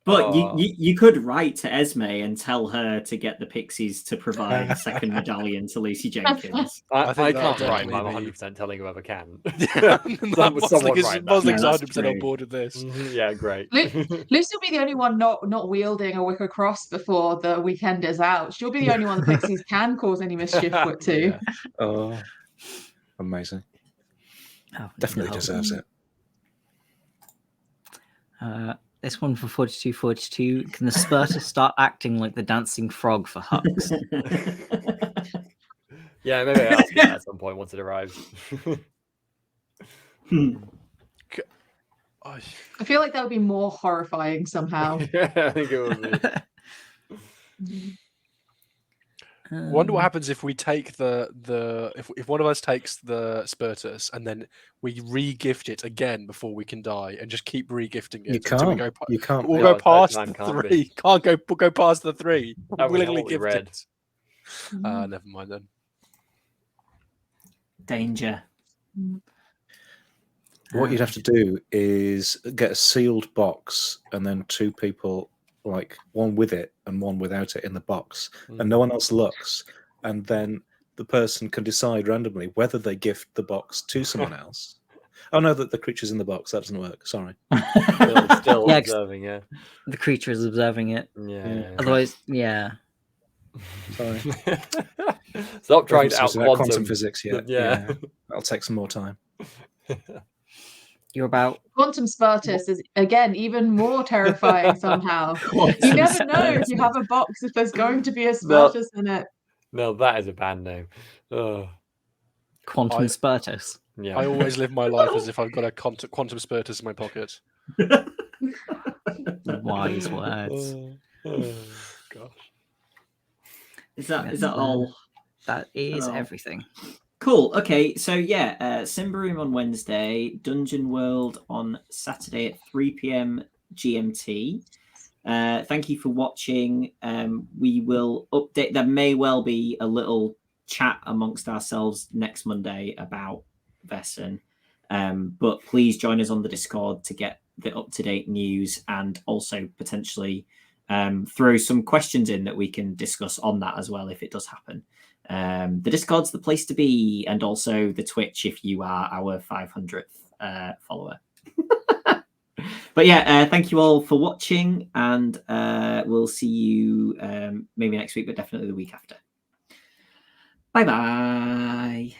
But you could write to Esme and tell her to get the Pixies to provide a second medallion to Lucy Jenkins. I think can't that write, but I'm definitely 100% telling whoever can. Bosling's that's 100% true. on board with this. Yeah, great. Lucy will be the only one not wielding a wicker cross before the weekend is out. She'll be the only one the Pixies can cause any mischief with too. Yeah. oh, amazing. Oh, Definitely no. deserves it. This one for 4242. Can the Spurter start acting like the dancing frog for Hux? Yeah, maybe I'll ask you that at some point once it arrives. I feel like that would be more horrifying somehow. Yeah, I think it would be. Wonder what happens if we take if one of us takes the Spurtus and then we re-gift it again before we can die and just keep re-gifting it. You can't. You can't. We'll No, go past time the can't be. three. Can't go past the three. That was Willingly what we gift read. it. Never mind then. Danger. What you'd have to do is get a sealed box and then two people, like one with it and one without it in the box, and no one else looks, and then the person can decide randomly whether they gift the box to someone else. Oh no, the creature's in the box. That doesn't work. Sorry. Still Yeah, observing, yeah. The creature is observing it. Yeah. Otherwise, yeah. Sorry. Stop trying to References out about quantum physics yet. Yeah. That'll take some more time. You're about Quantum Spurtus is again even more terrifying somehow. You never know if you have a box if there's going to be a Spurtus in it. No, that is a band name. Oh, Quantum Spurtus. yeah. I always live my life as if I've got a quantum Spurtus in my pocket. Wise words. Gosh. Is that all? That is Hello. everything. Cool. Okay. So yeah, Symbaroom on Wednesday, Dungeon World on Saturday at 3 p.m. GMT. Thank you for watching. We will update. There may well be a little chat amongst ourselves next Monday about Vaesen. But please join us on the Discord to get the up-to-date news, and also potentially throw some questions in that we can discuss on that as well if it does happen. The Discord's the place to be, and also the Twitch if you are our 500th follower. But yeah, thank you all for watching, and we'll see you maybe next week, but definitely the week after. Bye-bye.